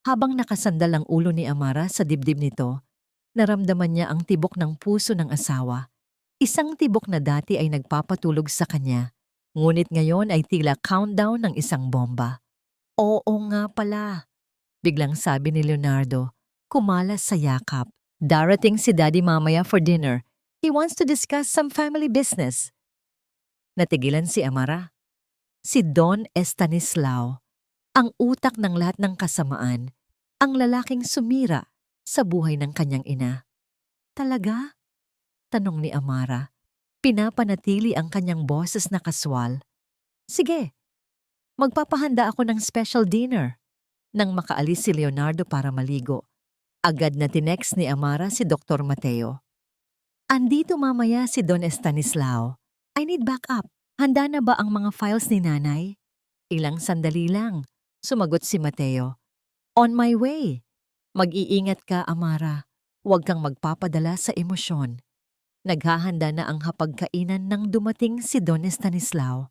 Habang nakasandal ang ulo ni Amara sa dibdib nito, naramdaman niya ang tibok ng puso ng asawa. Isang tibok na dati ay nagpapatulog sa kanya, ngunit ngayon ay tila countdown ng isang bomba. "Oo nga pala," biglang sabi ni Leonardo, kumalas sa yakap. "Darating si Daddy mamaya for dinner. He wants to discuss some family business." Natigilan si Amara. Si Don Estanislao, ang utak ng lahat ng kasamaan, ang lalaking sumira sa buhay ng kanyang ina. "Talaga?" tanong ni Amara. Pinapanatili ang kanyang boses na kaswal. "Sige, magpapahanda ako ng special dinner." Nang makaalis si Leonardo para maligo, agad na tinext ni Amara si Dr. Mateo. "Andito mamaya si Don Estanislao. I need backup. Handa na ba ang mga files ni nanay?" "Ilang sandali lang," sumagot si Mateo. "On my way." "Mag-iingat ka, Amara. Huwag kang magpapadala sa emosyon." Naghahanda na ang hapagkainan nang dumating si Don Estanislao.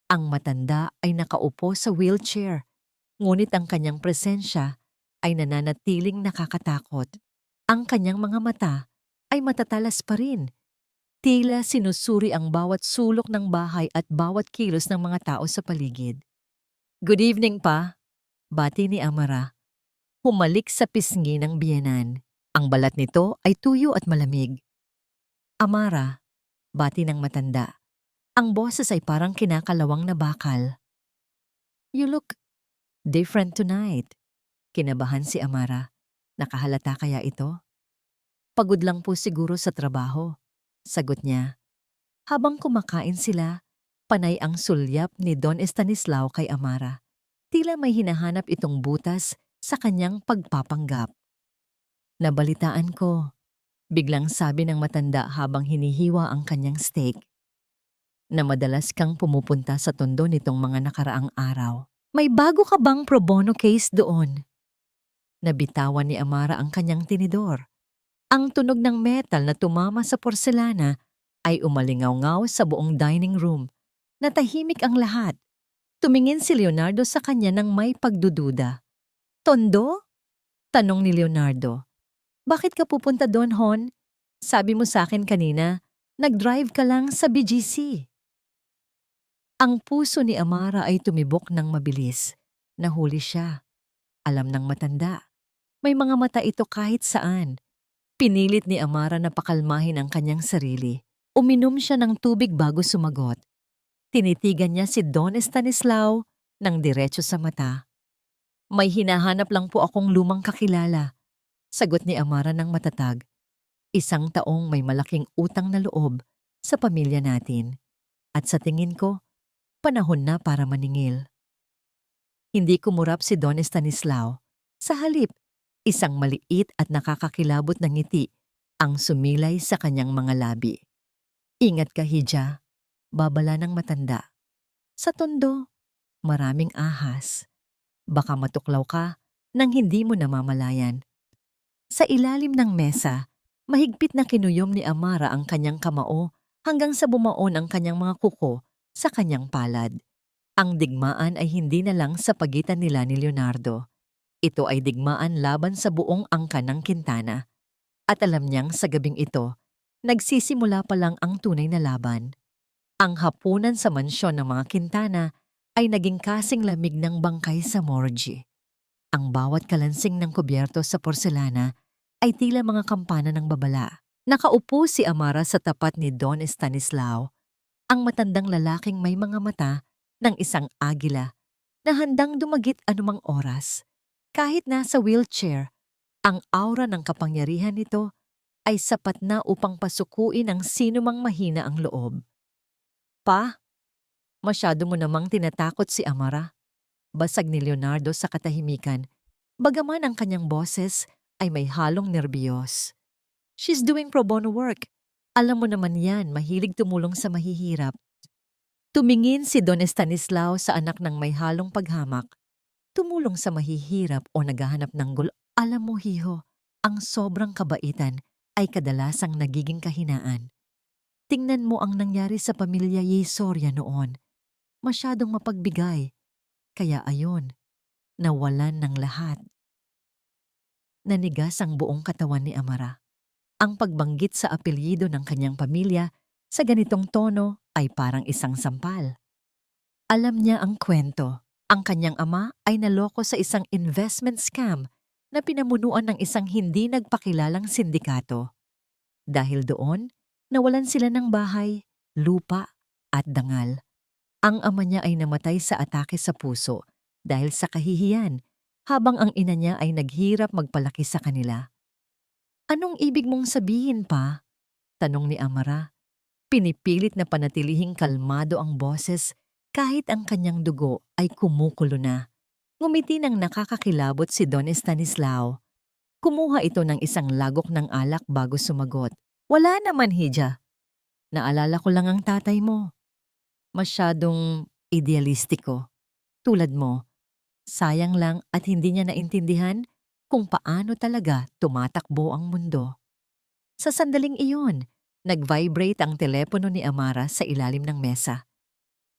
Ang matanda ay nakaupo sa wheelchair, ngunit ang kanyang presensya ay nananatiling nakakatakot. Ang kanyang mga mata ay matatalas pa rin. Tila sinusuri ang bawat sulok ng bahay at bawat kilos ng mga tao sa paligid. "Good evening pa," bati ni Amara. Humalik sa pisngi ng biyenan. Ang balat nito ay tuyo at malamig. "Amara," bati ng matanda. Ang boses ay parang kinakalawang na bakal. "You look different tonight." Kinabahan si Amara. Nakahalata kaya ito? "Pagod lang po siguro sa trabaho," sagot niya. Habang kumakain sila, panay ang sulyap ni Don Estanislao kay Amara. Tila may hinahanap itong butas sa kanyang pagpapanggap. "Nabalitaan ko," biglang sabi ng matanda habang hinihiwa ang kanyang steak, "na madalas kang pumupunta sa tondo nitong mga nakaraang araw. May bago ka bang pro bono case doon?" Nabitawan ni Amara ang kanyang tinidor. Ang tunog ng metal na tumama sa porselana ay umalingaw-ngaw sa buong dining room. Natahimik ang lahat. Tumingin si Leonardo sa kanya ng may pagdududa. "Tondo?" tanong ni Leonardo. "Bakit ka pupunta doon, Hon? Sabi mo sa akin kanina, nag-drive ka lang sa BGC." Ang puso ni Amara ay tumibok ng mabilis. Nahuli siya. alam ng matanda. May mga mata ito kahit saan. Pinilit ni Amara na pakalmahin ang kanyang sarili. Uminom siya ng tubig bago sumagot. Tinitigan niya si Don Estanislao ng diretso sa mata. May hinahanap lang po akong lumang kakilala, sagot ni Amara ng matatag. Isang taong may malaking utang na loob sa pamilya natin. At sa tingin ko, panahon na para maningil. Hindi kumurap si Don Estanislao. Sa halip, isang maliit at nakakakilabot na ngiti ang sumilay sa kanyang mga labi. Ingat ka, Hija. Babala ng matanda. Sa tondo, maraming ahas. Baka matuklaw ka nang hindi mo namamalayan. Sa ilalim ng mesa, mahigpit na kinuyom ni Amara ang kanyang kamao hanggang sa bumaon ang kanyang mga kuko sa kanyang palad. Ang digmaan ay hindi na lang sa pagitan nila ni Leonardo. Ito ay digmaan laban sa buong angkan ng Quintana. At alam niyang sa gabing ito, nagsisimula pa lang ang tunay na laban. Ang hapunan sa mansyon ng mga Quintana ay naging kasing lamig ng bangkay sa morgue. Ang bawat kalansing ng kubyerto sa porselana ay tila mga kampana ng babala. Nakaupo si Amara sa tapat ni Don Estanislao, ang matandang lalaking may mga mata ng isang agila na handang dumagit anumang oras. Kahit nasa wheelchair, ang aura ng kapangyarihan nito ay sapat na upang pasukuin ang sinumang mahina ang loob. Pa, masyado mo namang tinatakot si Amara. Basag ni Leonardo sa katahimikan, bagaman ang kanyang boses ay may halong nerbiyos. She's doing pro bono work. Alam mo naman yan, mahilig tumulong sa mahihirap. Tumingin si Don Estanislao sa anak ng may halong paghamak. Tumulong sa mahihirap o naghahanap ng gulo. Alam mo, Hiho, ang sobrang kabaitan ay kadalasang nagiging kahinaan. Tingnan mo ang nangyari sa pamilya Yesoria noon. Masyadong mapagbigay. Kaya ayon, nawalan ng lahat. Nanigas ang buong katawan ni Amara. Ang pagbanggit sa apelyido ng kanyang pamilya sa ganitong tono ay parang isang sampal. Alam niya ang kwento. Ang kanyang ama ay naloko sa isang investment scam na pinamunuan ng isang hindi nagpakilalang sindikato. Dahil doon, nawalan sila ng bahay, lupa at dangal. Ang ama niya ay namatay sa atake sa puso dahil sa kahihiyan, habang ang ina niya ay naghirap magpalaki sa kanila. Anong ibig mong sabihin, pa? Tanong ni Amara. Pinipilit na panatilihing kalmado ang boses kahit ang kanyang dugo ay kumukulo na. Ngumiti ng nakakakilabot si Don Estanislao. Kumuha ito ng isang lagok ng alak bago sumagot. Wala naman, Hija. Naalala ko lang ang tatay mo. Masyadong idealistiko. Tulad mo, sayang lang at hindi niya naintindihan kung paano talaga tumatakbo ang mundo. Sa sandaling iyon, nag-vibrate ang telepono ni Amara sa ilalim ng mesa.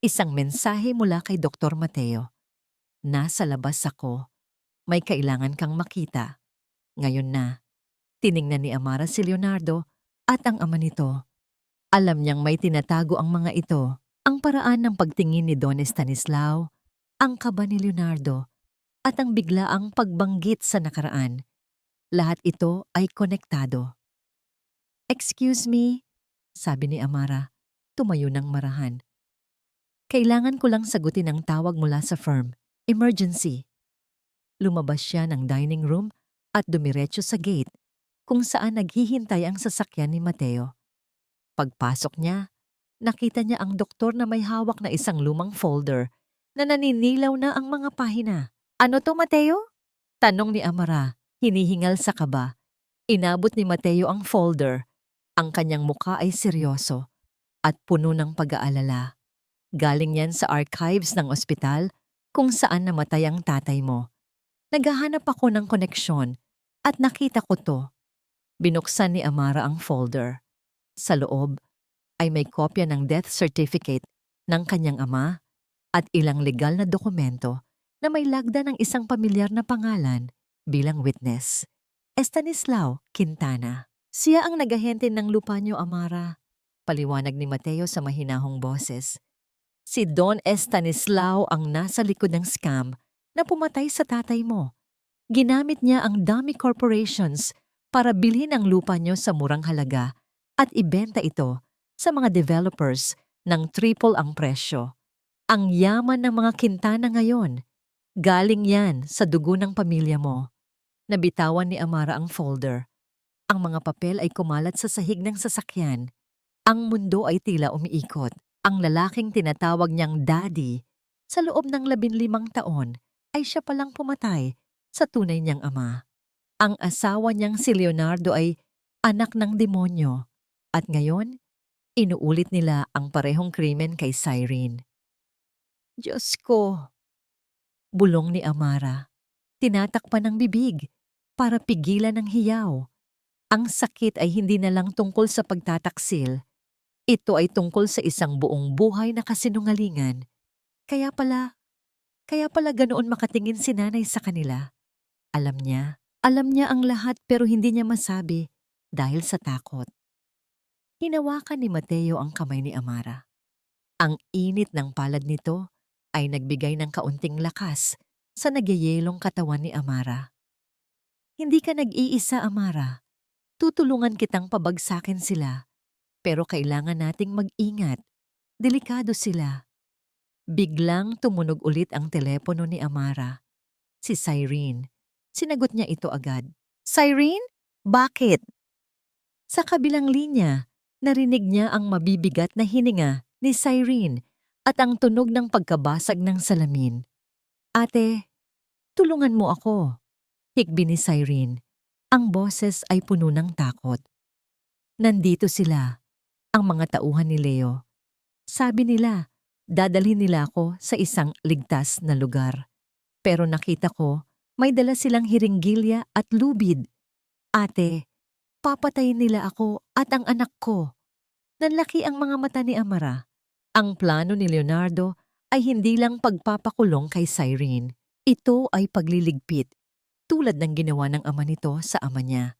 Isang mensahe mula kay Dr. Mateo. Nasa labas ako. May kailangan kang makita. Ngayon na. Tiningnan ni Amara si Leonardo at ang ama nito. Alam niyang may tinatago ang mga ito. Ang paraan ng pagtingin ni Don Estanislao, ang kaba ni Leonardo, at ang biglaang pagbanggit sa nakaraan. Lahat ito ay konektado. Excuse me, sabi ni Amara, tumayo ng marahan. Kailangan ko lang sagutin ang tawag mula sa firm. Emergency. Lumabas siya ng dining room at dumiretso sa gate kung saan naghihintay ang sasakyan ni Mateo. Pagpasok niya, nakita niya ang doktor na may hawak na isang lumang folder na naninilaw na ang mga pahina. Ano to, Mateo? Tanong ni Amara, hinihingal sa kaba. Inabot ni Mateo ang folder. Ang kanyang muka ay seryoso at puno ng pag-aalala. Galing yan sa archives ng ospital kung saan namatay ang tatay mo. Naghahanap ako ng koneksyon at nakita ko to. Binuksan ni Amara ang folder. Sa loob ay may kopya ng death certificate ng kanyang ama at ilang legal na dokumento na may lagda ng isang pamilyar na pangalan bilang witness. Estanislao Quintana. Siya ang nagahente ng lupa niyo, Amara. Paliwanag ni Mateo sa mahinahong boses. Si Don Estanislao ang nasa likod ng scam na pumatay sa tatay mo. Ginamit niya ang dummy corporations para bilhin ang lupa niyo sa murang halaga at ibenta ito sa mga developers ng triple ang presyo. Ang yaman ng mga Quintana ngayon, galing yan sa dugo ng pamilya mo. Nabitawan ni Amara ang folder. Ang mga papel ay kumalat sa sahig ng sasakyan. Ang mundo ay tila umiikot. Ang lalaking tinatawag niyang daddy sa loob ng 15 taon ay siya palang pumatay sa tunay niyang ama. Ang asawa niyang si Leonardo ay anak ng demonyo at ngayon, inuulit nila ang parehong krimen kay Cyrene. Diyos ko! Bulong ni Amara. Tinatakpan ng bibig para pigilan ang hiyaw. Ang sakit ay hindi na lang tungkol sa pagtataksil. Ito ay tungkol sa isang buong buhay na kasinungalingan. Kaya pala ganoon makatingin si nanay sa kanila. Alam niya ang lahat pero hindi niya masabi dahil sa takot. Hinawakan ni Mateo ang kamay ni Amara. Ang init ng palad nito ay nagbigay ng kaunting lakas sa nagyayelong katawan ni Amara. Hindi ka nag-iisa, Amara. Tutulungan kitang pabagsakin sila. Pero kailangan nating mag-ingat. Delikado sila. Biglang tumunog ulit ang telepono ni Amara. Si Cyrene. Sinagot niya ito agad. Cyrene? Bakit? Sa kabilang linya, narinig niya ang mabibigat na hininga ni Cyrene at ang tunog ng pagkabasag ng salamin. Ate, tulungan mo ako. Hikbi ni Cyrene. Ang boses ay puno ng takot. Nandito sila, ang mga tauhan ni Leo. Sabi nila, dadalhin nila ako sa isang ligtas na lugar. Pero nakita ko, may dala silang hiringgilya at lubid. Ate, papatayin nila ako at ang anak ko. Nanlaki ang mga mata ni Amara. Ang plano ni Leonardo ay hindi lang pagpapakulong kay Cyrene. Ito ay pagliligpit, tulad ng ginawa ng ama nito sa ama niya.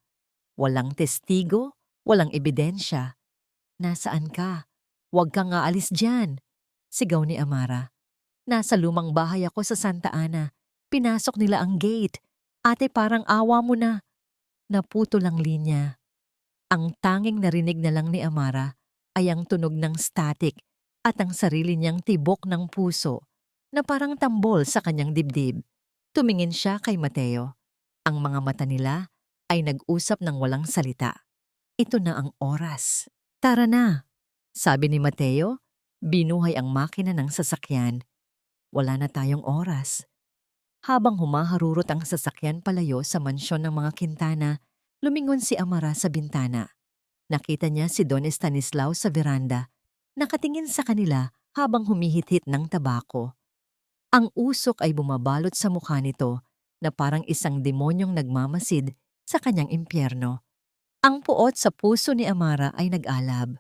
Walang testigo, walang ebidensya. Nasaan ka? Huwag kang aalis dyan. Sigaw ni Amara. Nasa lumang bahay ako sa Santa Ana. Pinasok nila ang gate. Ate, parang awa mo na. Naputol ang linya. Ang tanging narinig na lang ni Amara ay ang tunog ng static at ang sarili niyang tibok ng puso na parang tambol sa kanyang dibdib. Tumingin siya kay Mateo. Ang mga mata nila ay nag-usap ng walang salita. Ito na ang oras. Tara na, sabi ni Mateo. Binuhay ang makina ng sasakyan. Wala na tayong oras. Habang humaharurot ang sasakyan palayo sa mansyon ng mga Quintana, lumingon si Amara sa bintana. Nakita niya si Don Estanislao sa veranda, nakatingin sa kanila habang humihit-hit ng tabako. Ang usok ay bumabalot sa mukha nito na parang isang demonyong nagmamasid sa kanyang impyerno. Ang puot sa puso ni Amara ay nag-alab.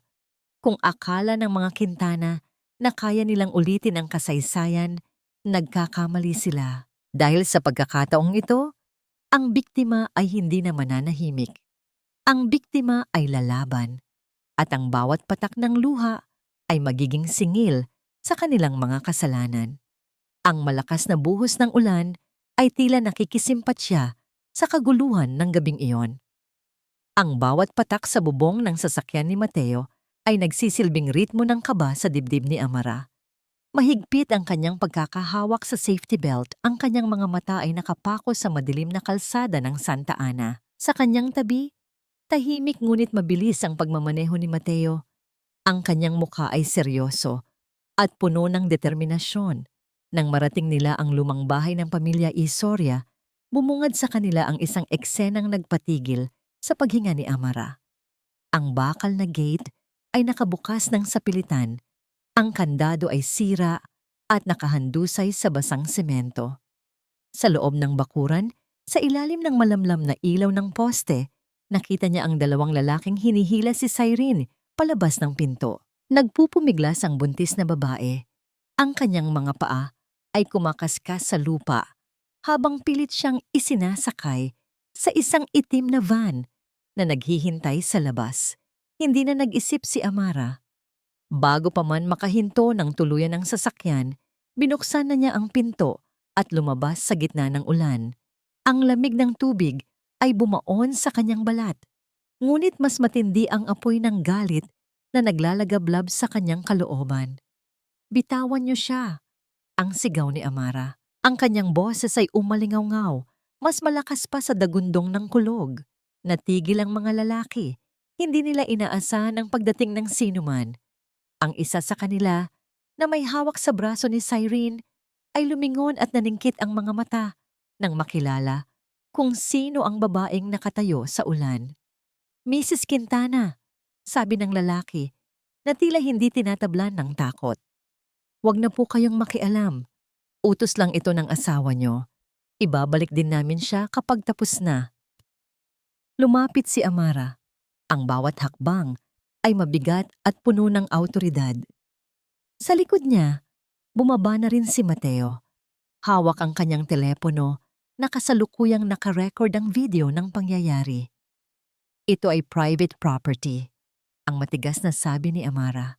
Kung akala ng mga Quintana na kaya nilang ulitin ang kasaysayan, nagkakamali sila. Dahil sa pagkakataong ito, ang biktima ay hindi na mananahimik. Ang biktima ay lalaban, at ang bawat patak ng luha ay magiging singil sa kanilang mga kasalanan. Ang malakas na buhos ng ulan ay tila nakikisimpatsya sa kaguluhan ng gabing iyon. Ang bawat patak sa bubong ng sasakyan ni Mateo ay nagsisilbing ritmo ng kaba sa dibdib ni Amara. Mahigpit ang kanyang pagkakahawak sa safety belt, ang kanyang mga mata ay nakapako sa madilim na kalsada ng Santa Ana. Sa kanyang tabi, tahimik ngunit mabilis ang pagmamaneho ni Mateo. Ang kanyang mukha ay seryoso at puno ng determinasyon. Nang marating nila ang lumang bahay ng pamilya Isoria, bumungad sa kanila ang isang eksenang nagpatigil sa paghinga ni Amara. Ang bakal na gate ay nakabukas ng sapilitan. Ang kandado ay sira at nakahandusay sa basang semento. Sa loob ng bakuran, sa ilalim ng malamlam na ilaw ng poste, nakita niya ang dalawang lalaking hinihila si Cyrene palabas ng pinto. Nagpupumiglas ang buntis na babae. Ang kanyang mga paa ay kumakaskas sa lupa habang pilit siyang isinasakay sa isang itim na van na naghihintay sa labas. Hindi na nag-isip si Amara. Bago pa man makahinto ng tuluyan ng sasakyan, binuksan na niya ang pinto at lumabas sa gitna ng ulan. Ang lamig ng tubig ay bumaon sa kanyang balat, ngunit mas matindi ang apoy ng galit na naglalagablab sa kanyang kalooban. "Bitawan niyo siya!" ang sigaw ni Amara. Ang kanyang boses ay umalingaw-ngaw, mas malakas pa sa dagundong ng kulog. Natigil ang mga lalaki. Hindi nila inaasahan ang pagdating ng sinuman. Ang isa sa kanila, na may hawak sa braso ni Cyrene, ay lumingon at naningkit ang mga mata nang makilala kung sino ang babaeng nakatayo sa ulan. "Mrs. Quintana," sabi ng lalaki, na tila hindi tinatablan ng takot. "Huwag na po kayong makialam. Utos lang ito ng asawa niyo. Ibabalik din namin siya kapag tapos na." Lumapit si Amara. Ang bawat hakbang ay mabigat at puno ng awtoridad. Sa likod niya, bumaba na rin si Mateo. Hawak ang kanyang telepono na kasalukuyang nakarecord ang video ng pangyayari. "Ito ay private property," ang matigas na sabi ni Amara.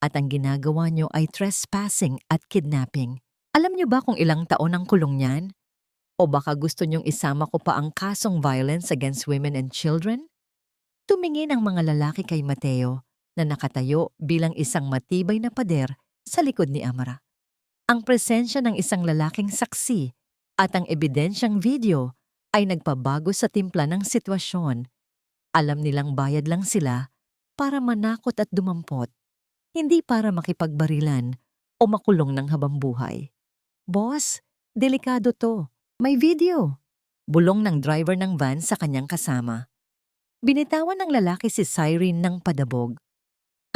"At ang ginagawa niyo ay trespassing at kidnapping. Alam niyo ba kung ilang taon ang kulong niyan? O baka gusto niyong isama ko pa ang kasong violence against women and children?" Tumingin ang mga lalaki kay Mateo na nakatayo bilang isang matibay na pader sa likod ni Amara. Ang presensya ng isang lalaking saksi at ang ebidensyang video ay nagpabago sa timpla ng sitwasyon. Alam nilang bayad lang sila para manakot at dumampot, hindi para makipagbarilan o makulong ng habambuhay. "Boss, delikado to. May video." Bulong ng driver ng van sa kanyang kasama. Binitawan ng lalaki si Cyrene ng padabog.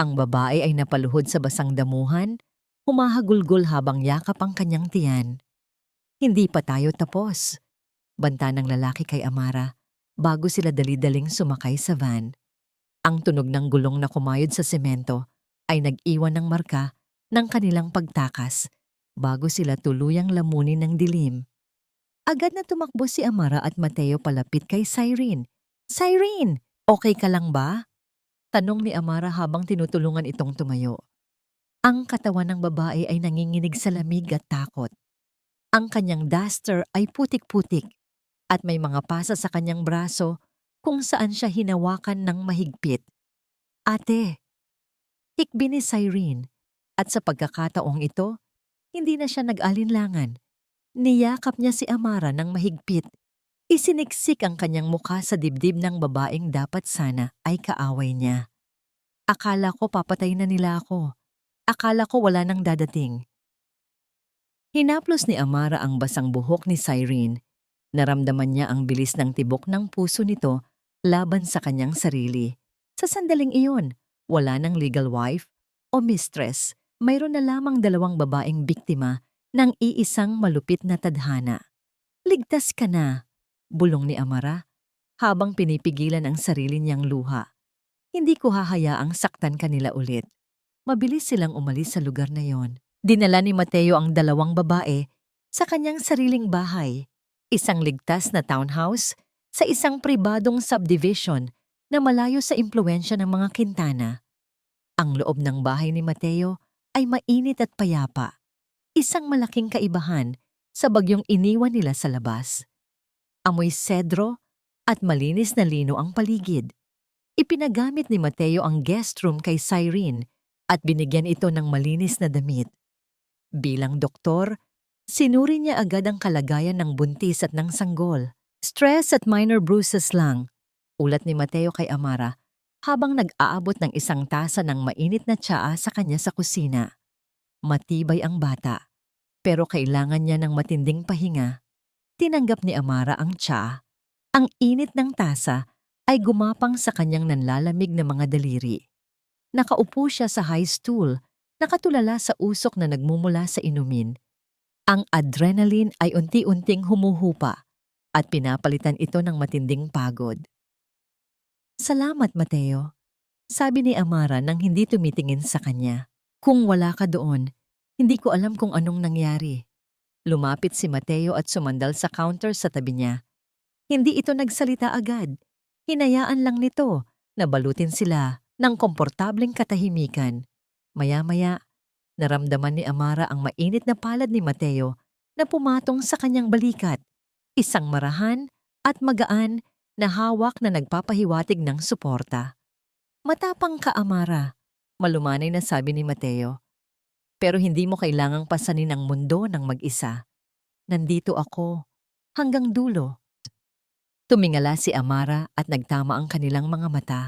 Ang babae ay napaluhod sa basang damuhan, humahagulgol habang yakap ang kanyang tiyan. "Hindi pa tayo tapos," banta ng lalaki kay Amara bago sila dali-daling sumakay sa van. Ang tunog ng gulong na kumayod sa semento ay nag-iwan ng marka ng kanilang pagtakas bago sila tuluyang lamunin ng dilim. Agad na tumakbo si Amara at Mateo palapit kay Cyrene. "Cyrene, okay ka lang ba?" tanong ni Amara habang tinutulungan itong tumayo. Ang katawan ng babae ay nanginginig sa lamig at takot. Ang kanyang duster ay putik-putik at may mga pasa sa kanyang braso kung saan siya hinawakan ng mahigpit. "Ate," hikbi ni Cyrene, at sa pagkakataong ito, hindi na siya nag-alinlangan. Niyakap niya si Amara ng mahigpit. Isiniksik ang kanyang mukha sa dibdib ng babaeng dapat sana ay kaaway niya. "Akala ko papatay na nila ako. Akala ko wala nang dadating." Hinaplos ni Amara ang basang buhok ni Cyrene. Naramdaman niya ang bilis ng tibok ng puso nito laban sa kanyang sarili. Sa sandaling iyon, wala nang legal wife o mistress. Mayroon na lamang 2 babaeng biktima ng iisang malupit na tadhana. "Ligtas ka na," bulong ni Amara habang pinipigilan ang sarili niyang luha. "Hindi ko hahayaang saktan kanila ulit." Mabilis silang umalis sa lugar na yon. Dinala ni Mateo ang 2 babae sa kanyang sariling bahay, isang ligtas na townhouse sa isang pribadong subdivision na malayo sa impluwensya ng mga Quintana. Ang loob ng bahay ni Mateo ay mainit at payapa, isang malaking kaibahan sa bagyong iniwan nila sa labas. Amoy sedro at malinis na lino ang paligid. Ipinagamit ni Mateo ang guest room kay Cyrene at binigyan ito ng malinis na damit. Bilang doktor, sinuri niya agad ang kalagayan ng buntis at ng sanggol. "Stress at minor bruises lang," ulat ni Mateo kay Amara habang nag-aabot ng isang tasa ng mainit na tsaa sa kanya sa kusina. Matibay ang bata, pero kailangan niya ng matinding pahinga. Tinanggap ni Amara ang tsaa. Ang init ng tasa ay gumapang sa kanyang nanlalamig na mga daliri. Nakaupo siya sa high stool, nakatulala sa usok na nagmumula sa inumin. Ang adrenaline ay unti-unting humuhupa at pinapalitan ito ng matinding pagod. "Salamat, Mateo," sabi ni Amara nang hindi tumitingin sa kanya. "Kung wala ka doon, hindi ko alam kung anong nangyari." Lumapit si Mateo at sumandal sa counter sa tabi niya. Hindi ito nagsalita agad. Hinayaan lang nito na balutin sila ng komportableng katahimikan. Maya-maya, naramdaman ni Amara ang mainit na palad ni Mateo na pumatong sa kanyang balikat Isang marahan at magaan na hawak na nagpapahiwatig ng suporta. Matapang ka, Amara, malumanay na sabi ni Mateo. Pero hindi mo kailangang pasanin ang mundo ng mag-isa. Nandito ako, hanggang dulo. Tumingala si Amara at nagtama ang kanilang mga mata.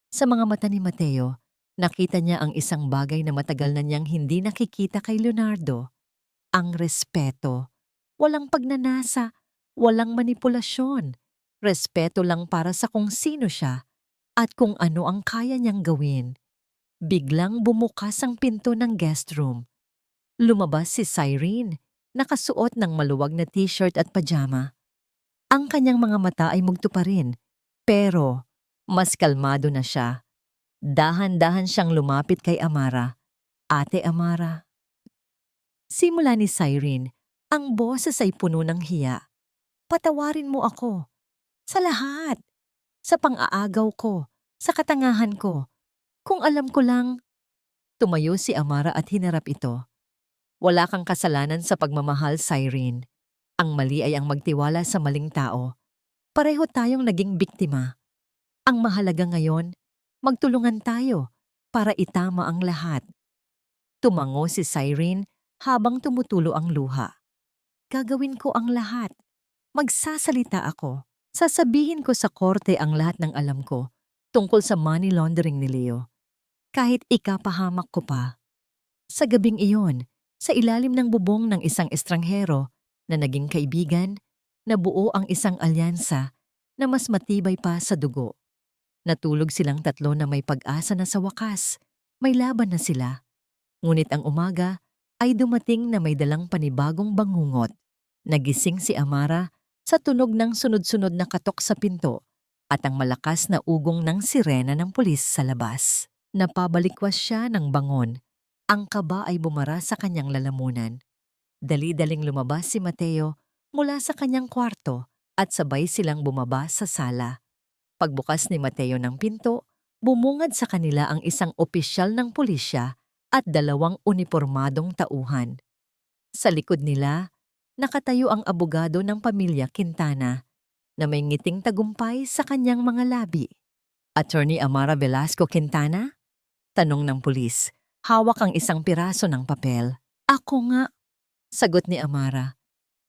Sa mga mata ni Mateo, nakita niya ang isang bagay na matagal na niyang hindi nakikita kay Leonardo. Ang respeto. Walang pagnanasa, walang manipulasyon. Respeto lang para sa kung sino siya at kung ano ang kaya niyang gawin. Biglang bumukas ang pinto ng guest room. Lumabas si Cyrene, nakasuot ng maluwag na t-shirt at pajama. Ang kanyang mga mata ay mugto pa rin, pero mas kalmado na siya. Dahan-dahan siyang lumapit kay Amara. Ate Amara. Simula ni Cyrene, ang boses ay puno ng hiya. Patawarin mo ako. Sa lahat. Sa pang-aagaw ko. Sa katangahan ko. Kung alam ko lang. Tumayo si Amara at hinarap ito. Wala kang kasalanan sa pagmamahal, Cyrene. Ang mali ay ang magtiwala sa maling tao. Pareho tayong naging biktima. Ang mahalaga ngayon, magtulungan tayo para itama ang lahat. Tumango si Cyrene habang tumutulo ang luha. Gagawin ko ang lahat. Magsasalita ako. Sasabihin ko sa korte ang lahat ng alam ko tungkol sa money laundering ni Leo. Kahit ikapahamak ko pa. Sa gabing iyon, sa ilalim ng bubong ng isang estranghero na naging kaibigan, nabuo ang isang alyansa na mas matibay pa sa dugo. Natulog silang tatlo na may pag-asa na sa wakas. May laban na sila. Ngunit ang umaga ay dumating na may dalang panibagong bangungot. Nagising si Amara sa tunog ng sunod-sunod na katok sa pinto at ang malakas na ugong ng sirena ng pulis sa labas. Napabalikwas siya ng bangon. Ang kaba ay bumara sa kanyang lalamunan. Dali-daling lumabas si Mateo mula sa kanyang kwarto at sabay silang bumaba sa sala. Pagbukas ni Mateo ng pinto, bumungad sa kanila ang isang opisyal ng pulisya at dalawang unipormadong tauhan. Sa likod nila, nakatayo ang abogado ng pamilya Quintana na may ngiting tagumpay sa kanyang mga labi. Attorney Amara Velasco Quintana? Tanong ng pulis. Hawak ang isang piraso ng papel. Ako nga, sagot ni Amara.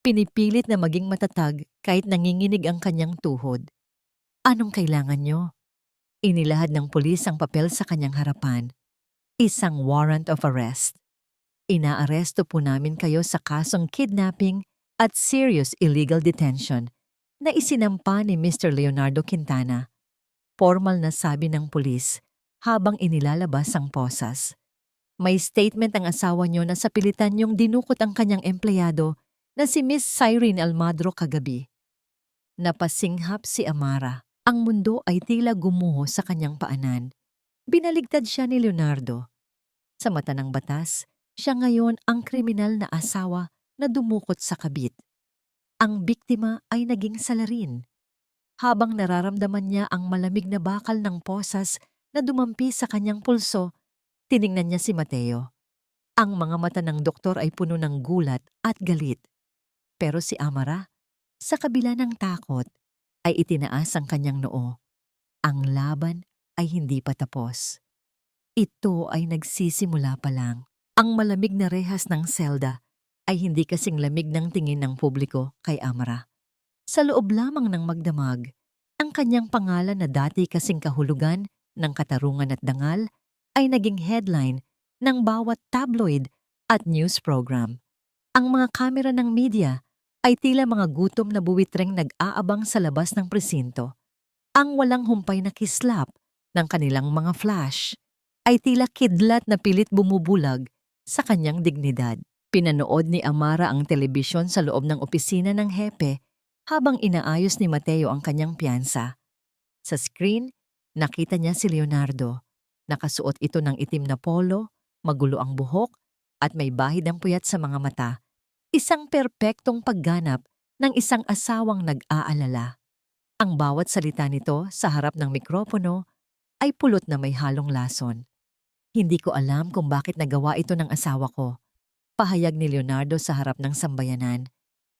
Pinipilit na maging matatag kahit nanginginig ang kanyang tuhod. Anong kailangan nyo? Inilahad ng pulis ang papel sa kanyang harapan. Isang warrant of arrest. Inaaresto po namin kayo sa kasong kidnapping at serious illegal detention na isinampa ni Mr. Leonardo Quintana. Formal na sabi ng pulis habang inilalabas ang posas. May statement ang asawa nyo na sa pilitan niyong dinukot ang kanyang empleyado na si Miss Cyrene Almadro kagabi. Napasinghap si Amara. Ang mundo ay tila gumuho sa kanyang paanan. Binaligtad siya ni Leonardo. Sa mata ng batas, siya ngayon ang kriminal na asawa na dumukot sa kabit. Ang biktima ay naging salarin. Habang nararamdaman niya ang malamig na bakal ng posas na dumampi sa kanyang pulso, tiningnan niya si Mateo. Ang mga mata ng doktor ay puno ng gulat at galit. Pero si Amara, sa kabila ng takot, ay itinaas ang kanyang noo. Ang laban ay hindi pa tapos. Ito ay nagsisimula pa lang. Ang malamig na rehas ng selda ay hindi kasing lamig ng tingin ng publiko kay Amara. Sa loob lamang ng magdamag, ang kanyang pangalan na dati kasing kahulugan ng katarungan at dangal ay naging headline ng bawat tabloid at news program. Ang mga kamera ng media ay tila mga gutom na buwitreng nag-aabang sa labas ng presinto. Ang walang humpay na kislap ng kanilang mga flash ay tila kidlat na pilit bumubulag sa kanyang dignidad. Pinanood ni Amara ang telebisyon sa loob ng opisina ng hepe habang inaayos ni Mateo ang kanyang piyansa. Sa screen, nakita niya si Leonardo. Nakasuot ito ng itim na polo, magulo ang buhok, at may bahid ang puyat sa mga mata. Isang perpektong pagganap ng isang asawang nag-aalala. Ang bawat salita nito sa harap ng mikropono ay pulot na may halong lason. Hindi ko alam kung bakit nagawa ito ng asawa ko. Pahayag ni Leonardo sa harap ng sambayanan.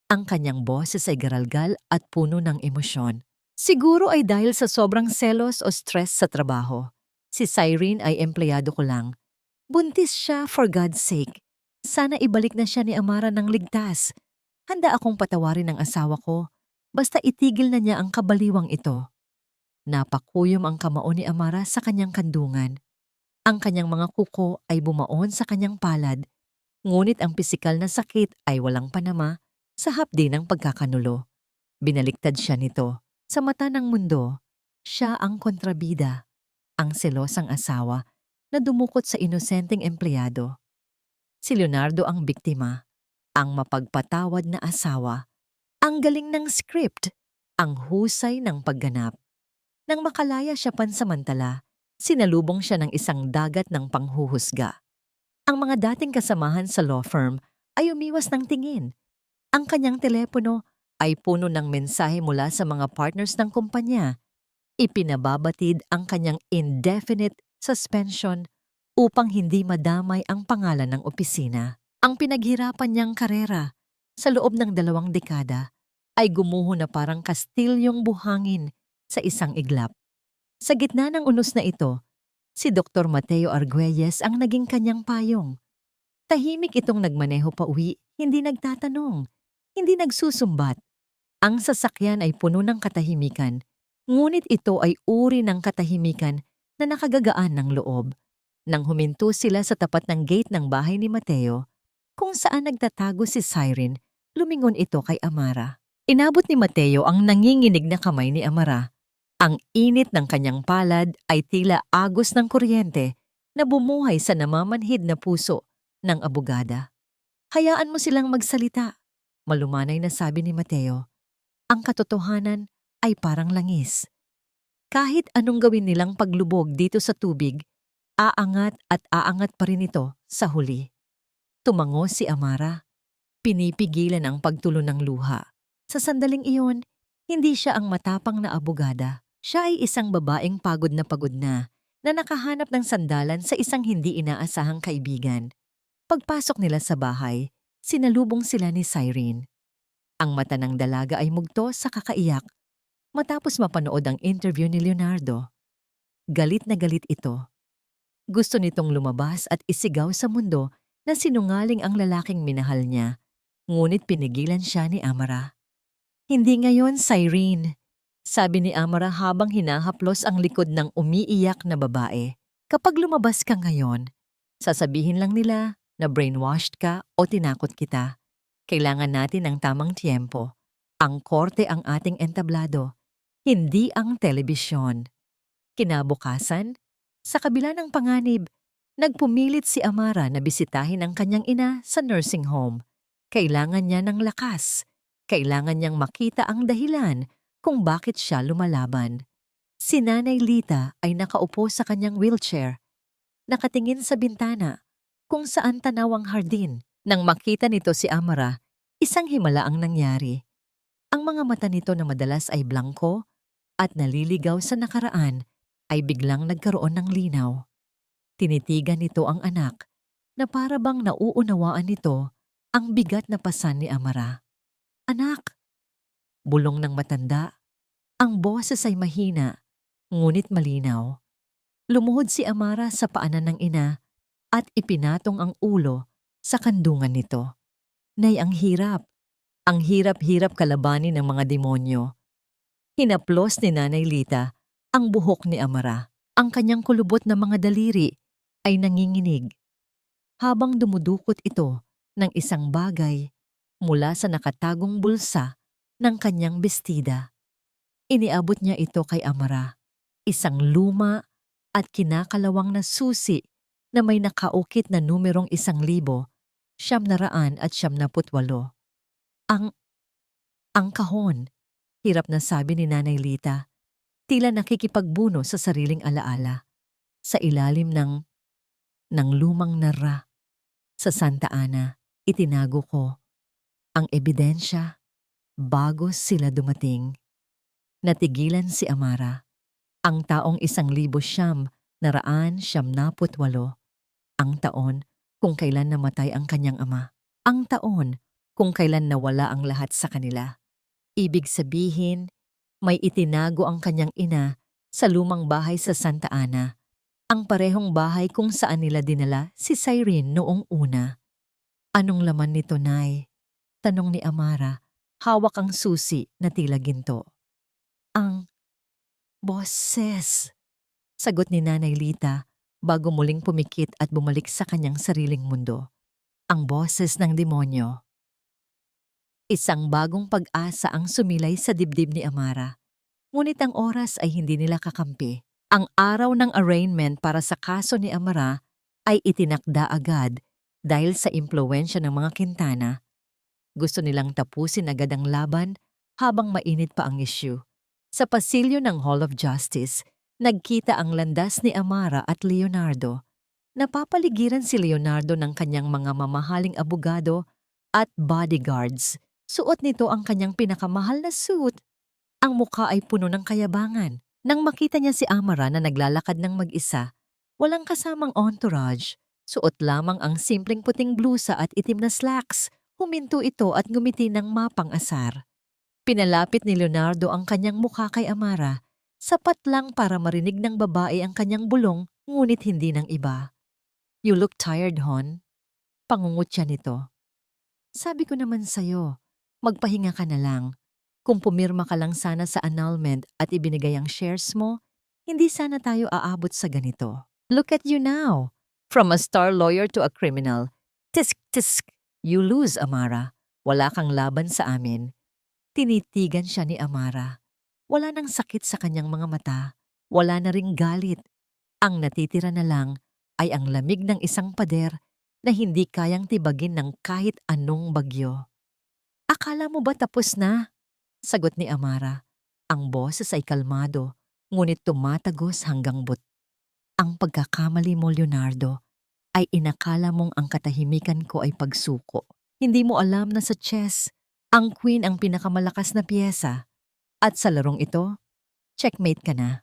Ang kanyang boses ay garalgal at puno ng emosyon. Siguro ay dahil sa sobrang selos o stress sa trabaho. Si Cyrene ay empleyado ko lang. Buntis siya, for God's sake. Sana ibalik na siya ni Amara ng ligtas. Handa akong patawarin ang asawa ko. Basta itigil na niya ang kabaliwang ito. Napakuyom ang kamao ni Amara sa kanyang kandungan. Ang kanyang mga kuko ay bumaon sa kanyang palad, ngunit ang pisikal na sakit ay walang panama sa hapdi ng pagkakanulo. Binaliktad siya nito. Sa mata ng mundo, siya ang kontrabida, ang selosang asawa na dumukot sa inosenteng empleyado. Si Leonardo ang biktima, ang mapagpatawad na asawa, ang galing ng script, ang husay ng pagganap. Nang makalaya siya pansamantala, sinalubong siya ng isang dagat ng panghuhusga. Ang mga dating kasamahan sa law firm ay umiwas ng tingin. Ang kanyang telepono ay puno ng mensahe mula sa mga partners ng kumpanya. Ipinababatid ang kanyang indefinite suspension upang hindi madamay ang pangalan ng opisina. Ang pinaghirapan niyang karera sa loob ng 2 dekada ay gumuho na parang kastilyong buhangin sa isang iglap. Sa gitna ng unos na ito, si Dr. Mateo Arguelles ang naging kanyang payong. Tahimik itong nagmaneho pa uwi, hindi nagtatanong, hindi nagsusumbat. Ang sasakyan ay puno ng katahimikan, ngunit ito ay uri ng katahimikan na nakagagaan ng loob. Nang huminto sila sa tapat ng gate ng bahay ni Mateo, kung saan nagtatago si Cyrene, lumingon ito kay Amara. Inabot ni Mateo ang nanginginig na kamay ni Amara. Ang init ng kanyang palad ay tila agos ng kuryente na bumuhay sa namamanhid na puso ng abogada. Hayaan mo silang magsalita, malumanay na sabi ni Mateo. Ang katotohanan ay parang langis. Kahit anong gawin nilang paglubog dito sa tubig, aangat at aangat pa rin ito sa huli. Tumango si Amara. Pinipigilan ang pagtulo ng luha. Sa sandaling iyon, hindi siya ang matapang na abogada. Siya ay isang babaeng pagod na nakahanap ng sandalan sa isang hindi inaasahang kaibigan. Pagpasok nila sa bahay, sinalubong sila ni Cyrene. Ang mata ng dalaga ay mugto sa kakaiyak matapos mapanood ang interview ni Leonardo. Galit na galit ito. Gusto nitong lumabas at isigaw sa mundo na sinungaling ang lalaking minahal niya, ngunit pinigilan siya ni Amara. Hindi ngayon, Cyrene, sabi ni Amara habang hinahaplos ang likod ng umiiyak na babae. Kapag lumabas ka ngayon, sasabihin lang nila na brainwashed ka o tinakot kita. Kailangan natin ng tamang tiyempo. Ang korte ang ating entablado, hindi ang telebisyon. Kinabukasan, sa kabila ng panganib, nagpumilit si Amara na bisitahin ang kanyang ina sa nursing home. Kailangan niya ng lakas. Kailangan niyang makita ang dahilan kung bakit siya lumalaban. Si Nanay Lita ay nakaupo sa kanyang wheelchair, nakatingin sa bintana kung saan tanaw ang hardin. Nang makita nito si Amara, isang himala ang nangyari. Ang mga mata nito na madalas ay blangko at naliligaw sa nakaraan ay biglang nagkaroon ng linaw. Tinitigan nito ang anak na para bang nauunawaan nito ang bigat na pasan ni Amara. Anak! Bulong ng matanda. Ang boses ay mahina, ngunit malinaw. Lumuhod si Amara sa paanan ng ina at ipinatong ang ulo sa kandungan nito. Nay, ang hirap. Ang hirap-hirap kalabanin ng mga demonyo. Hinaplos ni Nanay Lita ang buhok ni Amara. Ang kanyang kulubot na mga daliri ay nanginginig. Habang dumudukot ito ng isang bagay mula sa nakatagong bulsa ng kanyang bestida. Iniabot niya ito kay Amara. Isang luma at kinakalawang na susi na may nakaukit na numerong 1,000, 998. Ang kahon, hirap na sabi ni Nanay Lita, tila nakikipagbuno sa sariling alaala. Sa ilalim ng lumang nara. Sa Santa Ana, itinago ko ang ebidensya bago sila dumating. Natigilan si Amara. Ang taong 1,998, ang taon kung kailan namatay ang kanyang ama. Ang taon kung kailan nawala ang lahat sa kanila. Ibig sabihin, may itinago ang kanyang ina sa lumang bahay sa Santa Ana, ang parehong bahay kung saan nila dinala si Cyrene noong una. Anong laman nito, Nay? Tanong ni Amara, hawak ang susi na tila ginto. Ang boses, sagot ni Nanay Lita bago muling pumikit at bumalik sa kanyang sariling mundo. Ang boses ng demonyo. Isang bagong pag-asa ang sumilay sa dibdib ni Amara. Ngunit ang oras ay hindi nila kakampi. Ang araw ng arraignment para sa kaso ni Amara ay itinakda agad dahil sa impluwensya ng mga Quintana. Gusto nilang tapusin agad ang laban habang mainit pa ang issue. Sa pasilyo ng Hall of Justice, nagkita ang landas ni Amara at Leonardo. Napapaligiran si Leonardo ng kanyang mga mamahaling abogado at bodyguards. Suot nito ang kanyang pinakamahal na suit. Ang mukha ay puno ng kayabangan. Nang makita niya si Amara na naglalakad ng mag-isa, walang kasamang entourage, suot lamang ang simpleng puting blusa at itim na slacks. Huminto ito at ngumiti ng mapang-asar. Pinalapit ni Leonardo ang kanyang mukha kay Amara, sapat lang para marinig ng babae ang kanyang bulong, ngunit hindi ng iba. You look tired, Hon. Pangungot siya nito. Sabi ko naman sa'yo, magpahinga ka na lang. Kung pumirma ka lang sana sa annulment at ibinigay ang shares mo, hindi sana tayo aabot sa ganito. Look at you now. From a star lawyer to a criminal. Tisk, tisk. You lose, Amara. Wala kang laban sa amin. Tinitigan siya ni Amara. Wala nang sakit sa kanyang mga mata. Wala na ring galit. Ang natitira na lang ay ang lamig ng isang pader na hindi kayang tibagin ng kahit anong bagyo. Akala mo ba tapos na? Sagot ni Amara. Ang boses ay kalmado, ngunit tumatagos hanggang Ang pagkakamali mo, Leonardo, ay inakala mong ang katahimikan ko ay pagsuko. Hindi mo alam na sa chess, ang queen ang pinakamalakas na piyesa. At sa larong ito, checkmate ka na.